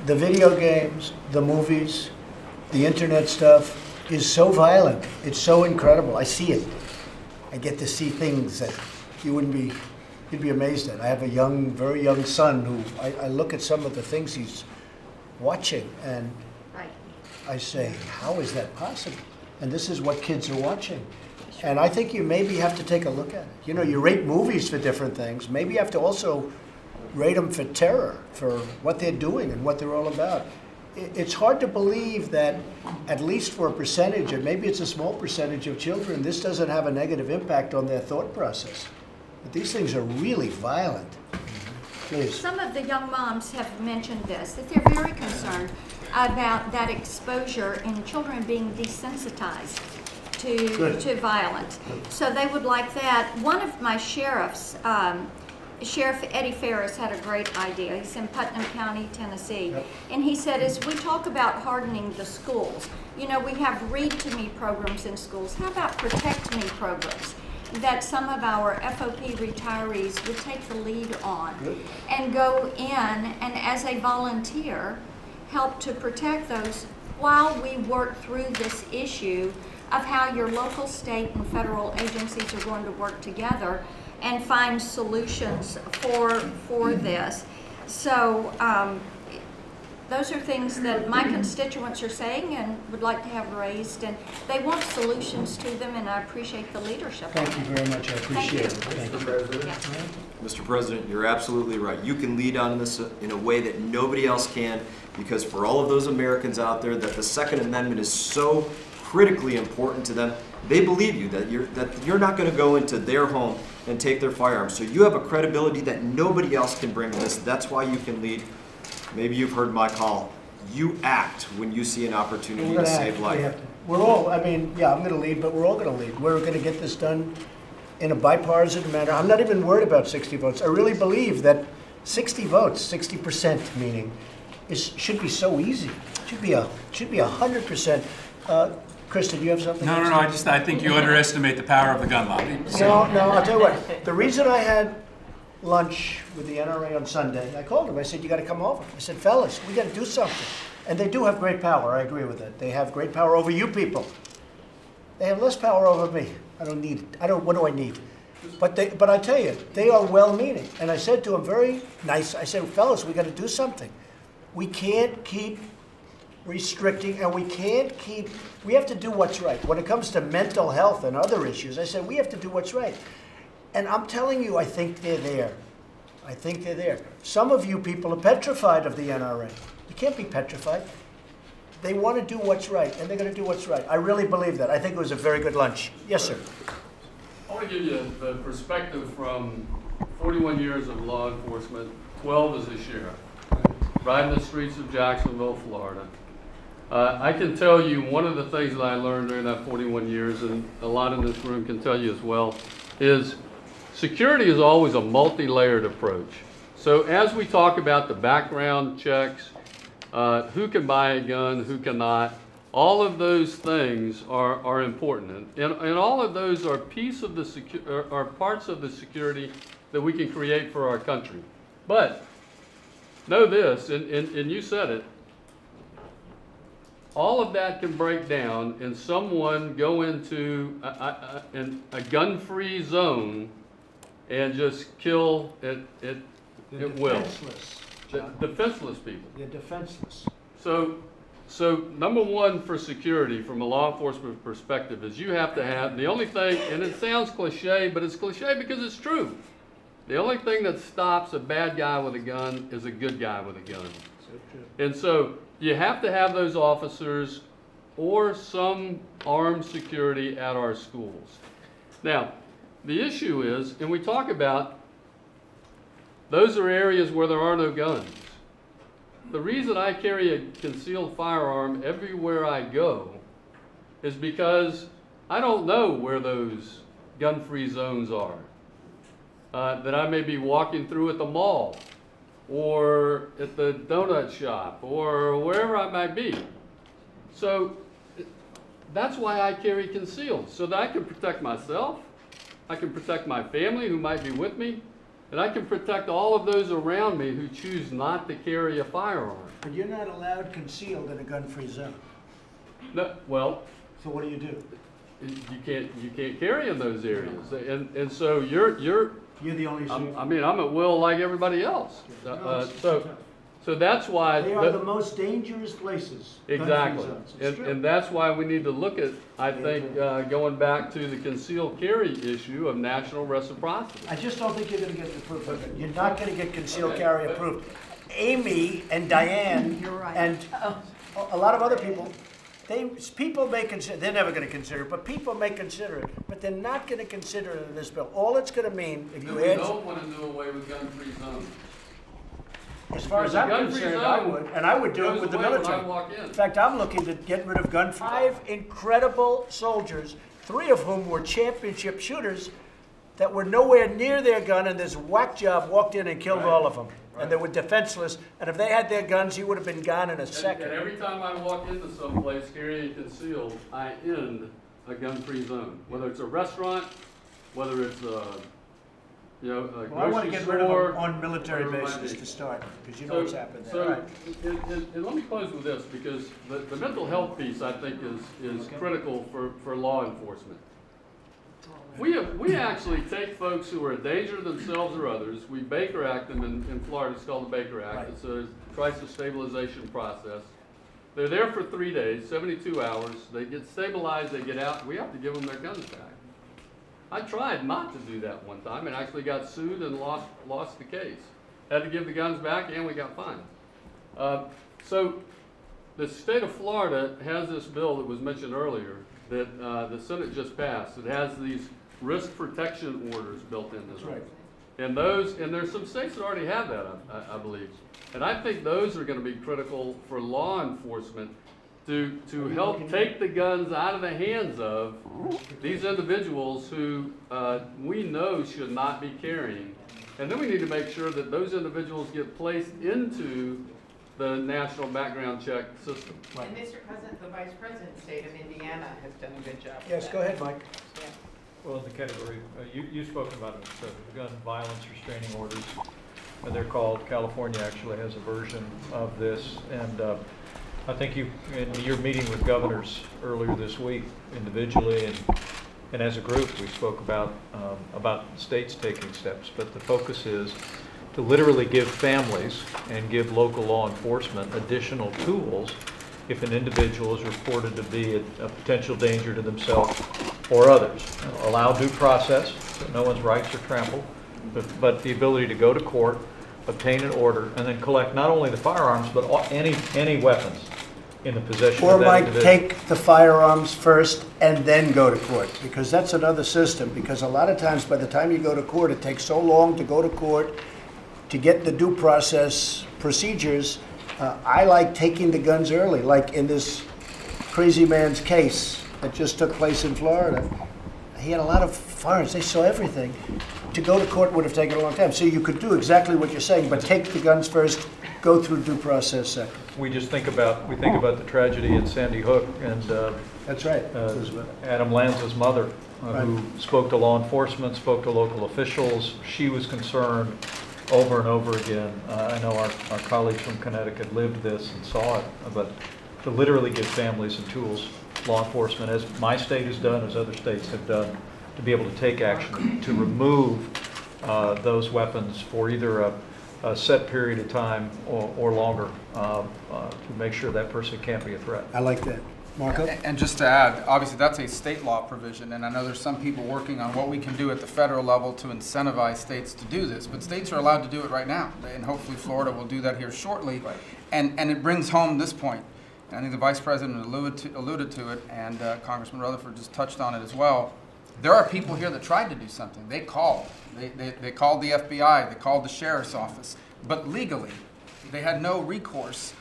The video games, the movies, the internet stuff is so violent. It's so incredible. I see it. I get to see things that you'd be amazed at. I have a very young son who I look at some of the things he's watching and I say, how is that possible? And this is what kids are watching. And I think you maybe have to take a look at it. You know, you rate movies for different things. Maybe you have to also rate them for terror, for what they're doing and what they're all about. It's hard to believe that, at least for a percentage, and maybe it's a small percentage of children, this doesn't have a negative impact on their thought process. But these things are really violent. Please. Some of the young moms have mentioned this, that they're very concerned about that exposure in children being desensitized to violence. So they would like that. One of my sheriffs, Sheriff Eddie Ferris, had a great idea. He's in Putnam County, Tennessee. Yep. And he said, as we talk about hardening the schools, you know, we have read to me programs in schools. How about protect me programs? that some of our FOP retirees would take the lead on and go in and as a volunteer help to protect those while we work through this issue of how your local, state, and federal agencies are going to work together and find solutions for this. So those are things that my constituents are saying and would like to have raised, and they want solutions to them, and I appreciate the leadership. Thank you very much. I appreciate it. Thank you. Mr. President, you're absolutely right. You can lead on this in a way that nobody else can, because for all of those Americans out there that the Second Amendment is so critically important to them, they believe you, that you're not going to go into their home and take their firearms. So you have a credibility that nobody else can bring to this. That's why you can lead. Maybe you've heard my call. You act when you see an opportunity to save life. We're all, I mean, yeah, I'm going to lead, but we're all going to lead. We're going to get this done in a bipartisan manner. I'm not even worried about 60 votes. I really believe that 60 votes, 60% meaning, should be so easy. It should be 100%. Krista, do you have something? No. I think you underestimate the power of the gun lobby. No, I'll tell you what. The reason I had lunch with the NRA on Sunday, I called them. I said, you got to come over. I said, fellas, we got to do something. And they do have great power. I agree with that. They have great power over you people. They have less power over me. I don't need it. What do I need? But I tell you, they are well-meaning. And I said to them very nice, I said, fellas, we got to do something. We can't keep restricting, and we have to do what's right. When it comes to mental health and other issues, I said, we have to do what's right. And I'm telling you, I think they're there. I think they're there. Some of you people are petrified of the NRA. You can't be petrified. They want to do what's right, and they're going to do what's right. I really believe that. I think it was a very good lunch. Yes, sir. I want to give you the perspective from 41 years of law enforcement, 12 as a sheriff, riding the streets of Jacksonville, Florida. I can tell you one of the things that I learned during that 41 years, and a lot in this room can tell you as well, is security is always a multi-layered approach. So as we talk about the background checks, who can buy a gun, who cannot, all of those things are important. And all of those are parts of the security that we can create for our country. But know this, and you said it, all of that can break down and someone go into a gun-free zone and just kill it will. Defenseless people. They're defenseless. So number one for security from a law enforcement perspective is you have to have, the only thing, and it sounds cliche, but it's cliche because it's true. The only thing that stops a bad guy with a gun is a good guy with a gun. And so you have to have those officers or some armed security at our schools. Now, the issue is, and we talk about, those are areas where there are no guns. The reason I carry a concealed firearm everywhere I go is because I don't know where those gun-free zones are. That I may be walking through at the mall, or at the donut shop, or wherever I might be. So that's why I carry concealed, so that I can protect myself, I can protect my family who might be with me, and I can protect all of those around me who choose not to carry a firearm. But you're not allowed concealed in a gun-free zone. No, well. So what do you do? You can't carry in those areas, and so you're the only. I mean, I'm at will like everybody else. So that's why they are the most dangerous places. Exactly, and that's why we need to look at, I think, going back to the concealed carry issue of national reciprocity. I just don't think you're going to get the proof of it. You're not going to get concealed carry approved. Amy and Diane and a lot of other people. People may consider, they're never going to consider it, but people may consider it, but they're not going to consider it in this bill. All it's going to mean, if you add... We don't want to do away with gun-free zones. As far as I'm concerned, I would, and I would do it with the military. In fact, I'm looking to get rid of gun-free. 5 incredible soldiers, 3 of whom were championship shooters, that were nowhere near their gun, and this whack job walked in and killed all of them. And they were defenseless, and if they had their guns, he would have been gone in a second. And every time I walk into someplace carrying concealed, I end a gun-free zone. Whether it's a restaurant, whether it's, you know, a Well, I want to grocery get rid of store, them on military whatever it might bases be. to start, because you know what's happened there. So, All right. and let me close with this, because the mental health piece, I think, is critical for law enforcement. We actually take folks who are a danger to themselves or others, we Baker Act them in Florida, it's called the Baker Act. Right. It's a crisis stabilization process. They're there for 3 days, 72 hours, they get stabilized, they get out, we have to give them their guns back. I tried not to do that one time and actually got sued and lost the case. Had to give the guns back and we got fined. So the state of Florida has this bill that was mentioned earlier that the Senate just passed. It has these risk protection orders built into them. That's right. And there's some states that already have that, I believe. And I think those are going to be critical for law enforcement to help take the guns out of the hands of these individuals who we know should not be carrying. And then we need to make sure that those individuals get placed into the national background check system. And Mr. President, the Vice President's state of Indiana has done a good job. Yes, go ahead, Mike. Yeah. Well, in the category, you've spoken about it, the gun violence restraining orders. They're called, California actually has a version of this. And I think in your meeting with governors earlier this week, individually and as a group, we spoke about states taking steps. But the focus is to literally give families and give local law enforcement additional tools if an individual is reported to be a potential danger to themselves or others. Allow due process, so no one's rights are trampled, but the ability to go to court, obtain an order, and then collect not only the firearms, but any weapons in the possession Or of that Mike, individual. take the firearms first and then go to court, because that's another system, because a lot of times by the time you go to court, it takes so long to go to court to get the due process procedures. I like taking the guns early, like in this crazy man's case that just took place in Florida. He had a lot of firearms, they saw everything. To go to court would have taken a long time. So you could do exactly what you're saying, but take the guns first, go through due process second. We think about the tragedy at Sandy Hook and that's right. Adam Lanza's mother, who spoke to law enforcement, spoke to local officials. She was concerned over and over again. I know our colleagues from Connecticut lived this and saw it, but to literally give families and tools, law enforcement, as my state has done, as other states have done, to be able to take action to remove those weapons for either a set period of time or longer to make sure that person can't be a threat. I like that. Marco? And just to add, obviously that's a state law provision, and I know there's some people working on what we can do at the federal level to incentivize states to do this, but states are allowed to do it right now, and hopefully Florida will do that here shortly. Right. And it brings home this point. And I think the Vice President alluded to it, and Congressman Rutherford just touched on it as well. There are people here that tried to do something. They called. They called the FBI. They called the sheriff's office. But legally, they had no recourse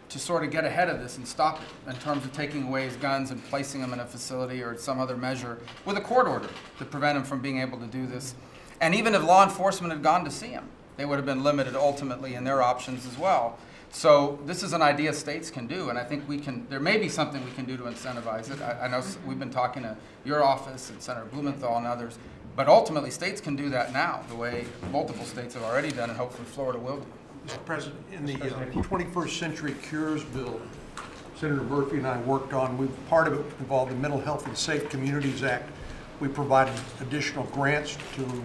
to sort of get ahead of this and stop it in terms of taking away his guns and placing them in a facility or some other measure with a court order to prevent him from being able to do this. And even if law enforcement had gone to see him, they would have been limited ultimately in their options as well. So this is an idea states can do, and I think there may be something we can do to incentivize it. I know we've been talking to your office and Senator Blumenthal and others, but ultimately states can do that now, the way multiple states have already done, and hopefully Florida will do. Mr. President, in the 21st Century Cures Bill, Senator Murphy and I worked on, part of it involved the Mental Health and Safe Communities Act. We provided additional grants to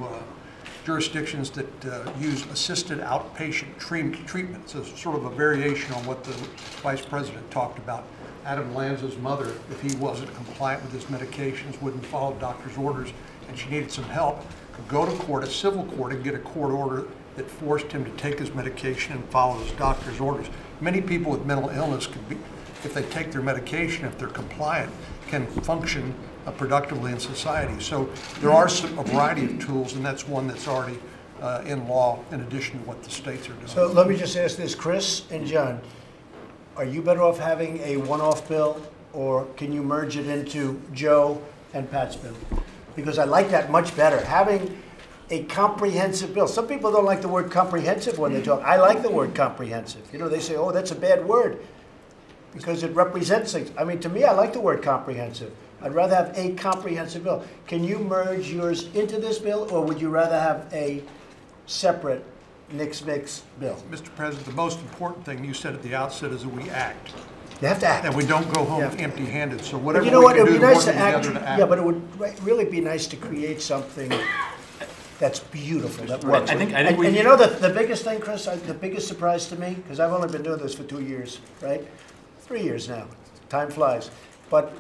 jurisdictions that use assisted outpatient treatment. So it's sort of a variation on what the Vice President talked about. Adam Lanza's mother, if he wasn't compliant with his medications, wouldn't follow doctor's orders, and she needed some help, could go to court, a civil court, and get a court order that forced him to take his medication and follow his doctor's orders. Many people with mental illness could be, if they take their medication, if they're compliant, can function productively in society. So there are a variety of tools, and that's one that's already in law in addition to what the states are doing. So let me just ask this, Chris and John, are you better off having a one-off bill, or can you merge it into Joe and Pat's bill? Because I like that much better, having a comprehensive bill. Some people don't like the word comprehensive when they talk. I like the word comprehensive. You know, they say, oh, that's a bad word because it represents things. I mean, to me, I like the word comprehensive. I'd rather have a comprehensive bill. Can you merge yours into this bill, or would you rather have a separate mix bill? Mr. President, the most important thing you said at the outset is that we act. You have to act. And we don't go home Yeah. empty-handed. So But whatever you know we what? It can do would to be work nice to act. together to act. Yeah, but it would really be nice to create something that's beautiful, that works. I think and you know the biggest thing, Chris, the biggest surprise to me, because I've only been doing this for 2 years, right? 3 years now. Time flies. But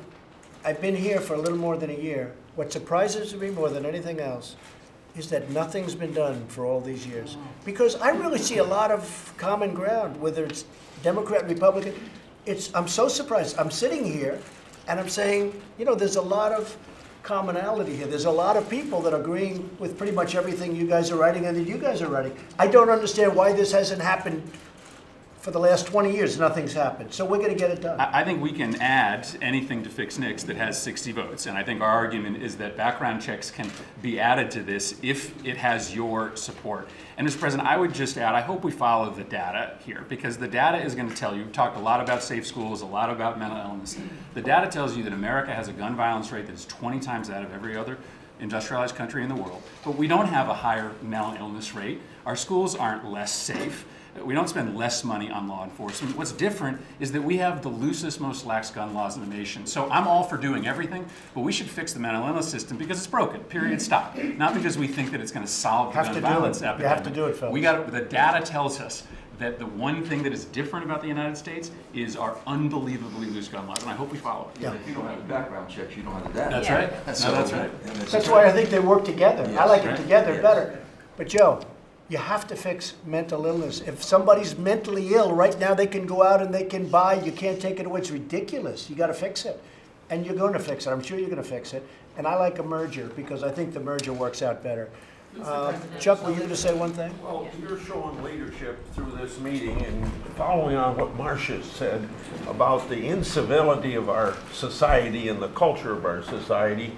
I've been here for a little more than a year. What surprises me more than anything else is that nothing's been done for all these years. Because I really see a lot of common ground, whether it's Democrat, Republican. I'm so surprised. I'm sitting here and I'm saying, you know, there's a lot of commonality here. There's a lot of people that are agreeing with pretty much everything you guys are writing and that you guys are writing. I don't understand why this hasn't happened for the last 20 years. Nothing's happened. So we're going to get it done. I think we can add anything to fix NICS that has 60 votes. And I think our argument is that background checks can be added to this if it has your support. And Mr. President, I would just add, I hope we follow the data here, because the data is going to tell you, we've talked a lot about safe schools, a lot about mental illness. The data tells you that America has a gun violence rate that is 20 times that of every other industrialized country in the world. But we don't have a higher mental illness rate. Our schools aren't less safe. We don't spend less money on law enforcement. What's different is that we have the loosest, most lax gun laws in the nation. So I'm all for doing everything, but we should fix the mental illness system because it's broken, period, stop. Not because we think that it's going to solve the gun violence epidemic. You have to do it, fellas. The data tells us that the one thing that is different about the United States is our unbelievably loose gun laws, and I hope we follow it. Yeah, if you don't have the background checks, you don't have the data. That's right. That's right. That's why I think they work together. I like it together Yes. better. But Joe, you have to fix mental illness. If somebody's mentally ill, right now they can go out and they can buy. You can't take it away. It's ridiculous. You got to fix it. And you're going to fix it. I'm sure you're going to fix it. And I like a merger because I think the merger works out better. Chuck, were you going to say one thing? Well, you're showing leadership through this meeting, and following on what Marcia said about the incivility of our society and the culture of our society,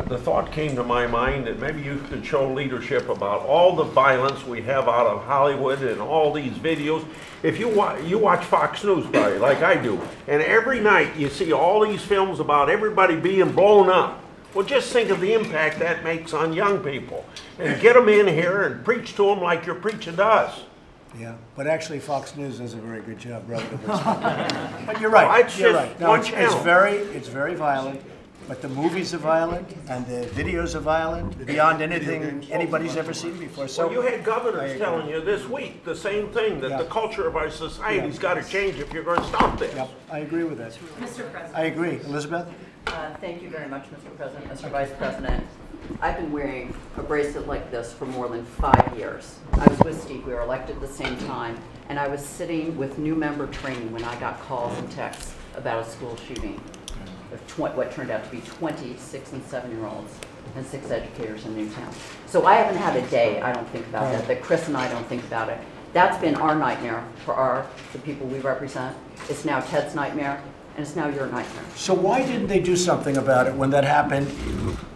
the thought came to my mind that maybe you could show leadership about all the violence we have out of Hollywood and all these videos. If you watch Fox News probably, like I do, and every night you see all these films about everybody being blown up. Well, just think of the impact that makes on young people. And get them in here and preach to them like you're preaching to us. Yeah, but actually Fox News does a very good job relatively speaking. But you're right. You're right. No, it's very violent. But the movies are violent, and the videos are violent, beyond anything anybody's ever seen before. So well, you had governors telling you this week the same thing, that the culture of our society's got to change if you're going to stop this. Yep, I agree with that. Mr. President. I agree. Elizabeth? Thank you very much, Mr. President. Mr. Vice President, I've been wearing a bracelet like this for more than 5 years. I was with Steve. We were elected at the same time, and I was sitting with new member training when I got calls and texts about a school shooting of what turned out to be 20 6- and 7-year-olds and 6 educators in Newtown. So I haven't had a day I don't think about that Chris and I don't think about it. That's been our nightmare for the people we represent. It's now Ted's nightmare, and it's now your nightmare. So why didn't they do something about it when that happened?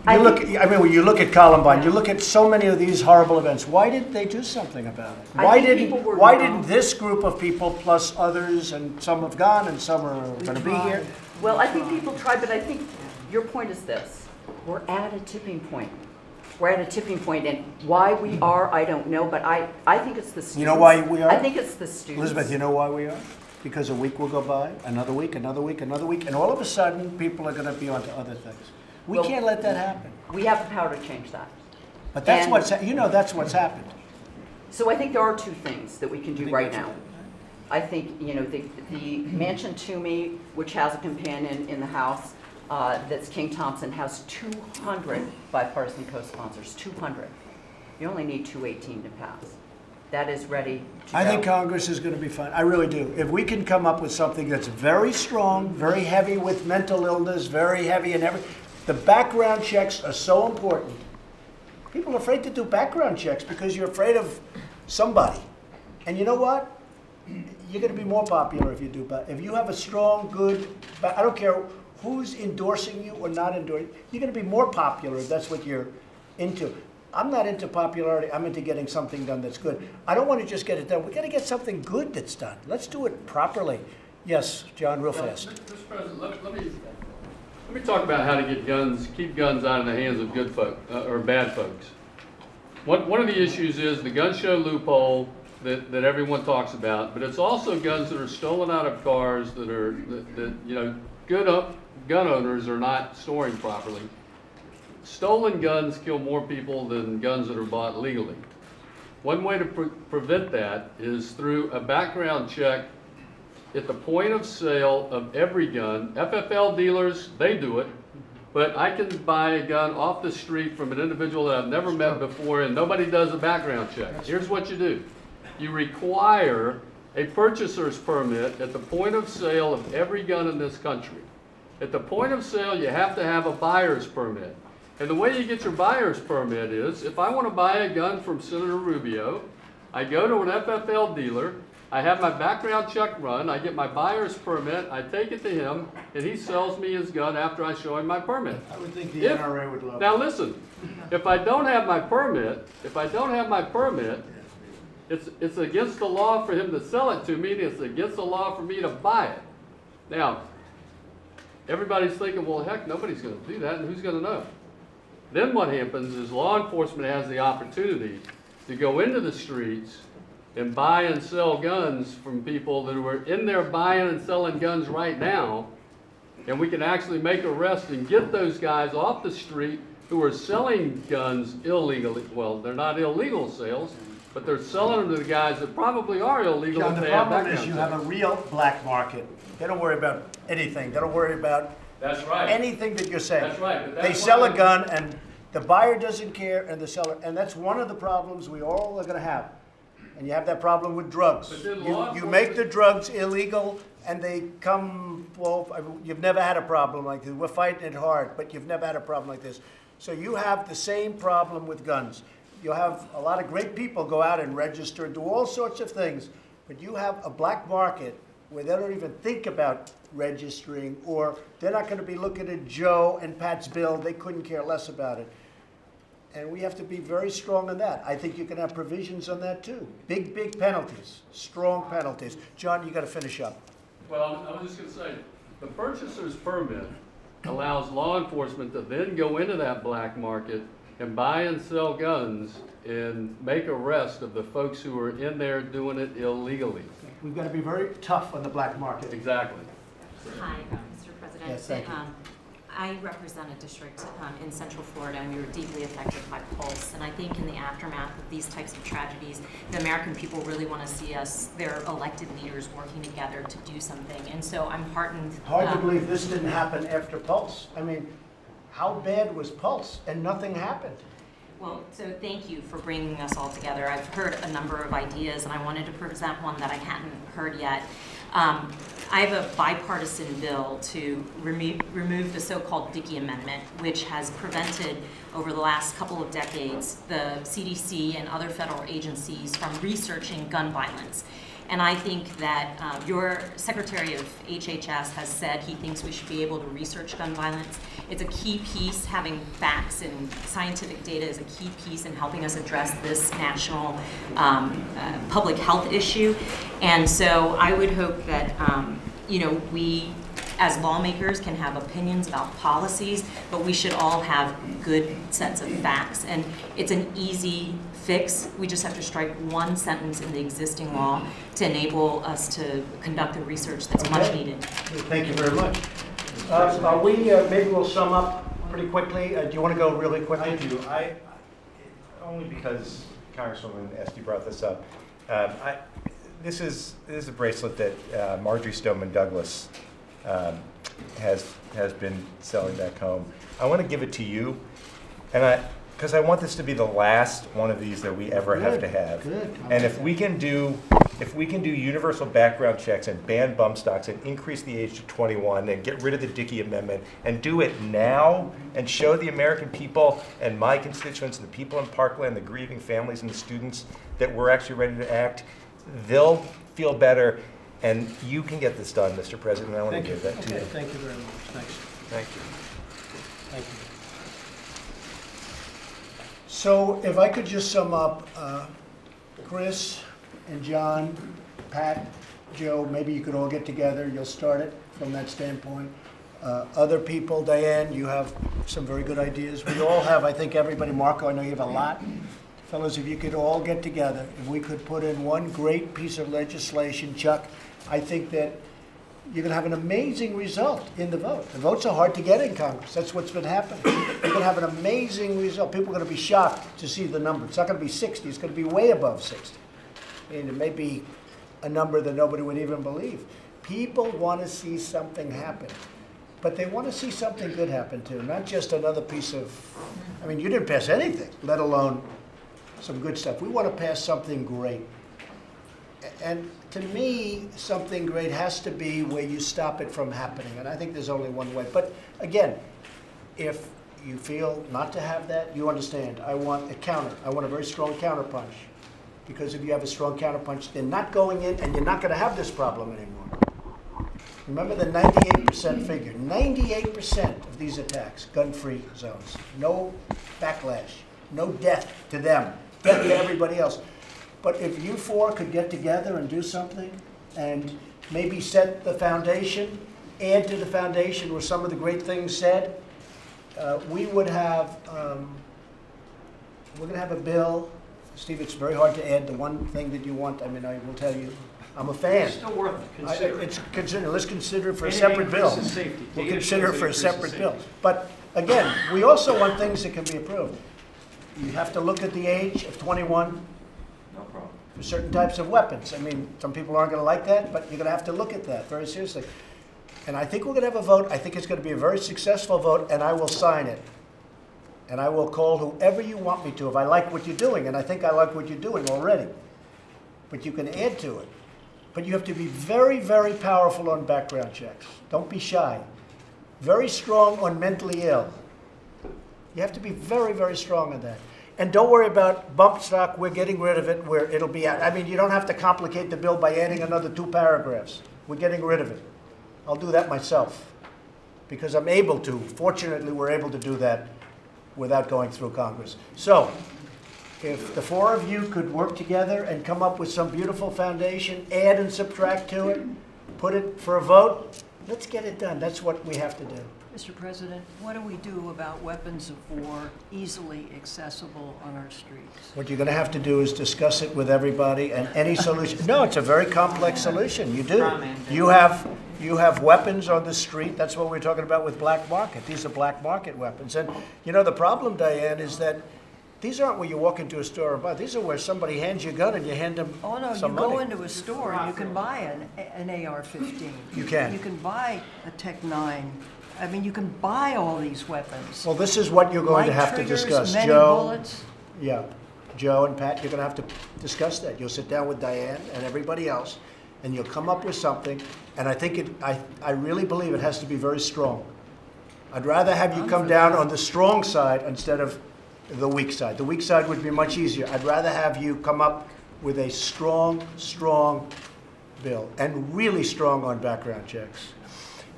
When you look at Columbine, you look at so many of these horrible events. Why didn't they do something about it? Why didn't this group of people plus others, and some have gone and some are going to be here? Well, I think people tried, but I think your point is this. We're at a tipping point. We're at a tipping point, and why we are, I don't know, but I think it's the students. You know why we are? I think it's the students. Elizabeth, you know why we are? Because a week will go by, another week, another week, another week, and all of a sudden, people are going to be on to other things. We can't let that happen. We have the power to change that. But that's that's what's happened. So I think there are 2 things that we can do right now. I think, the Mansion to Me, which has a companion in the House, that's King Thompson, has 200 bipartisan co-sponsors, 200. You only need 218 to pass. That is ready to I think Congress is going to be fine. I really do. If we can come up with something that's very strong, very heavy with mental illness, very heavy in everything. The background checks are so important. People are afraid to do background checks because you're afraid of somebody. And you know what? You're going to be more popular if you do. But if you have a strong, good, I don't care who's endorsing you or not endorsing, you're going to be more popular if that's what you're into. I'm not into popularity. I'm into getting something done that's good. I don't want to just get it done. We got to get something good that's done. Let's do it properly. Yes, John, real fast. Mr. President, let Let me talk about how to get guns, keep guns out of the hands of good folk, or bad folks. One of the issues is the gun show loophole that everyone talks about, but it's also guns that are stolen out of cars that you know, gun owners are not storing properly. Stolen guns kill more people than guns that are bought legally. One way to prevent that is through a background check at the point of sale of every gun. FFL dealers, they do it, but I can buy a gun off the street from an individual that I've never met before, and nobody does a background check. Here's what you do. You require a purchaser's permit at the point of sale of every gun in this country. At the point of sale, you have to have a buyer's permit. And the way you get your buyer's permit is, if I want to buy a gun from Senator Rubio, I go to an FFL dealer, I have my background check run, I get my buyer's permit, I take it to him, and he sells me his gun after I show him my permit. I would think the NRA would love Now that. listen, if I don't have my permit, it's against the law for him to sell it to me, and it's against the law for me to buy it. Now, everybody's thinking, well, heck, nobody's going to do that, and who's going to know? Then what happens is law enforcement has the opportunity to go into the streets and buy and sell guns from people that are in there buying and selling guns right now, and we can actually make arrests and get those guys off the street who are selling guns illegally. Well, they're not illegal sales, but they're selling them to the guys that probably are illegal. John, if the they have problem is background you have a checks. real black market. They don't worry about anything. They don't worry about That's right. anything that you're saying. That's right. But that's They sell why a gun and the buyer doesn't care and the seller, and that's one of the problems we all are going to have. And you have that problem with drugs. But then You make the drugs illegal and they come, well, you've never had a problem like this. We're fighting it hard, but you've never had a problem like this. So you have the same problem with guns. You have a lot of great people go out and register, do all sorts of things, but you have a black market where they don't even think about registering, or they're not going to be looking at Joe and Pat's bill. They couldn't care less about it. And we have to be very strong on that. I think you can have provisions on that too. Big, big penalties, strong penalties. John, you got to finish up. Well, I was just going to say, the purchaser's permit allows law enforcement to then go into that black market and buy and sell guns and make arrests of the folks who are in there doing it illegally. We've got to be very tough on the black market. Exactly. Hi, Mr. President. Yes, thank you. I represent a district in Central Florida, and we were deeply affected by Pulse. And I think in the aftermath of these types of tragedies, the American people really want to see us, their elected leaders, working together to do something. And so I'm heartened. Hard to believe this didn't happen after Pulse. I mean, how bad was Pulse? And nothing happened. Well, so thank you for bringing us all together. I've heard a number of ideas, and I wanted to present one that I hadn't heard yet. I have a bipartisan bill to remove the so-called Dickey Amendment, which has prevented over the last couple of decades the CDC and other federal agencies from researching gun violence. And I think that your Secretary of HHS has said he thinks we should be able to research gun violence. It's a key piece. Having facts and scientific data is a key piece in helping us address this national public health issue. And so I would hope that you know, we as lawmakers can have opinions about policies, but we should all have good sets of facts. And it's an easy fix. We just have to strike one sentence in the existing law to enable us to conduct the research that's much needed. Thank you very much. Maybe we'll sum up pretty quickly. Do you want to go really quickly? I do. Only because Congresswoman Esty brought this up. This is a bracelet that Marjorie Stoneman Douglas has been selling back home. I want to give it to you, and because I want this to be the last one of these that we ever have to have. Good. And if we can do universal background checks and ban bump stocks and increase the age to 21 and get rid of the Dickey Amendment and do it now and show the American people and my constituents and the people in Parkland, the grieving families and the students that we're actually ready to act, they'll feel better, and you can get this done, Mr. President. I want to give that to you. Thank you very much. Thanks. Thank you. Thank you. So if I could just sum up, Chris and John, Pat, Joe, maybe you could all get together. You'll start it from that standpoint. Other people, Diane, you have some very good ideas. We all have, I think everybody, Marco, I know you have a lot. Fellows, if you could all get together, if we could put in one great piece of legislation, Chuck, I think that you're going to have an amazing result in the vote. The votes are hard to get in Congress. That's what's been happening. You're going to have an amazing result. People are going to be shocked to see the number. It's not going to be 60. It's going to be way above 60. And it may be a number that nobody would even believe. People want to see something happen. But they want to see something good happen too, not just another piece of, I mean, you didn't pass anything, let alone some good stuff. We want to pass something great. And to me, something great has to be where you stop it from happening. And I think there's only one way. But again, if you feel not to have that, you understand. I want a counter. I want a very strong counterpunch. Because if you have a strong counterpunch, they're not going in and you're not going to have this problem anymore. Remember the 98% figure. 98% of these attacks, gun-free zones. No backlash. No death to them. Death to everybody else. But if you four could get together and do something and maybe set the foundation, add to the foundation with some of the great things said, we would have, we're going to have a bill. Steve, it's very hard to add the one thing that you want. I mean, I will tell you, I'm a fan. It's still worth it. Let's consider it for a separate bill. We'll consider it for a separate bill. But again, we also want things that can be approved. You have to look at the age of 21 for certain types of weapons. I mean, some people aren't going to like that, but you're going to have to look at that very seriously. And I think we're going to have a vote. I think it's going to be a very successful vote, and I will sign it. And I will call whoever you want me to if I like what you're doing, and I think I like what you're doing already. But you can add to it. But you have to be very, very powerful on background checks. Don't be shy. Very strong on mentally ill. You have to be very, very strong on that. And don't worry about bump stock. We're getting rid of it where it'll be out. I mean, you don't have to complicate the bill by adding another 2 paragraphs. We're getting rid of it. I'll do that myself because I'm able to. Fortunately, we're able to do that without going through Congress. So if the 4 of you could work together and come up with some beautiful foundation, add and subtract to it, put it for a vote, let's get it done. That's what we have to do. Mr. President, what do we do about weapons of war easily accessible on our streets? What you're going to have to do is discuss it with everybody and any solution. No, it's a very complex solution. You do. You have weapons on the street. That's what we're talking about with black market. These are black market weapons. And, you know, the problem, Diane, is that these aren't where you walk into a store and buy. These are where somebody hands you a gun and you hand them some money. Oh, no, you go into a store and you can buy an AR-15. You can. You can buy a Tech-9. I mean, you can buy all these weapons. Well, this is what you're going to have to discuss. Many Joe, bullets. Yeah. Joe and Pat, you're going to have to discuss that. You'll sit down with Diane and everybody else, and you'll come up with something. And I think I really believe it has to be very strong. I'd rather have you come down on the strong side instead of the weak side. The weak side would be much easier. I'd rather have you come up with a strong, strong bill, and really strong on background checks.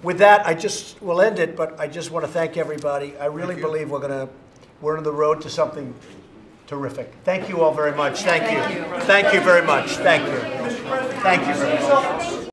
With that, we'll end it, but I just want to thank everybody. I really believe we're on the road to something terrific. Thank you all very much. Thank you. Thank you very much. Thank you. Thank you very much.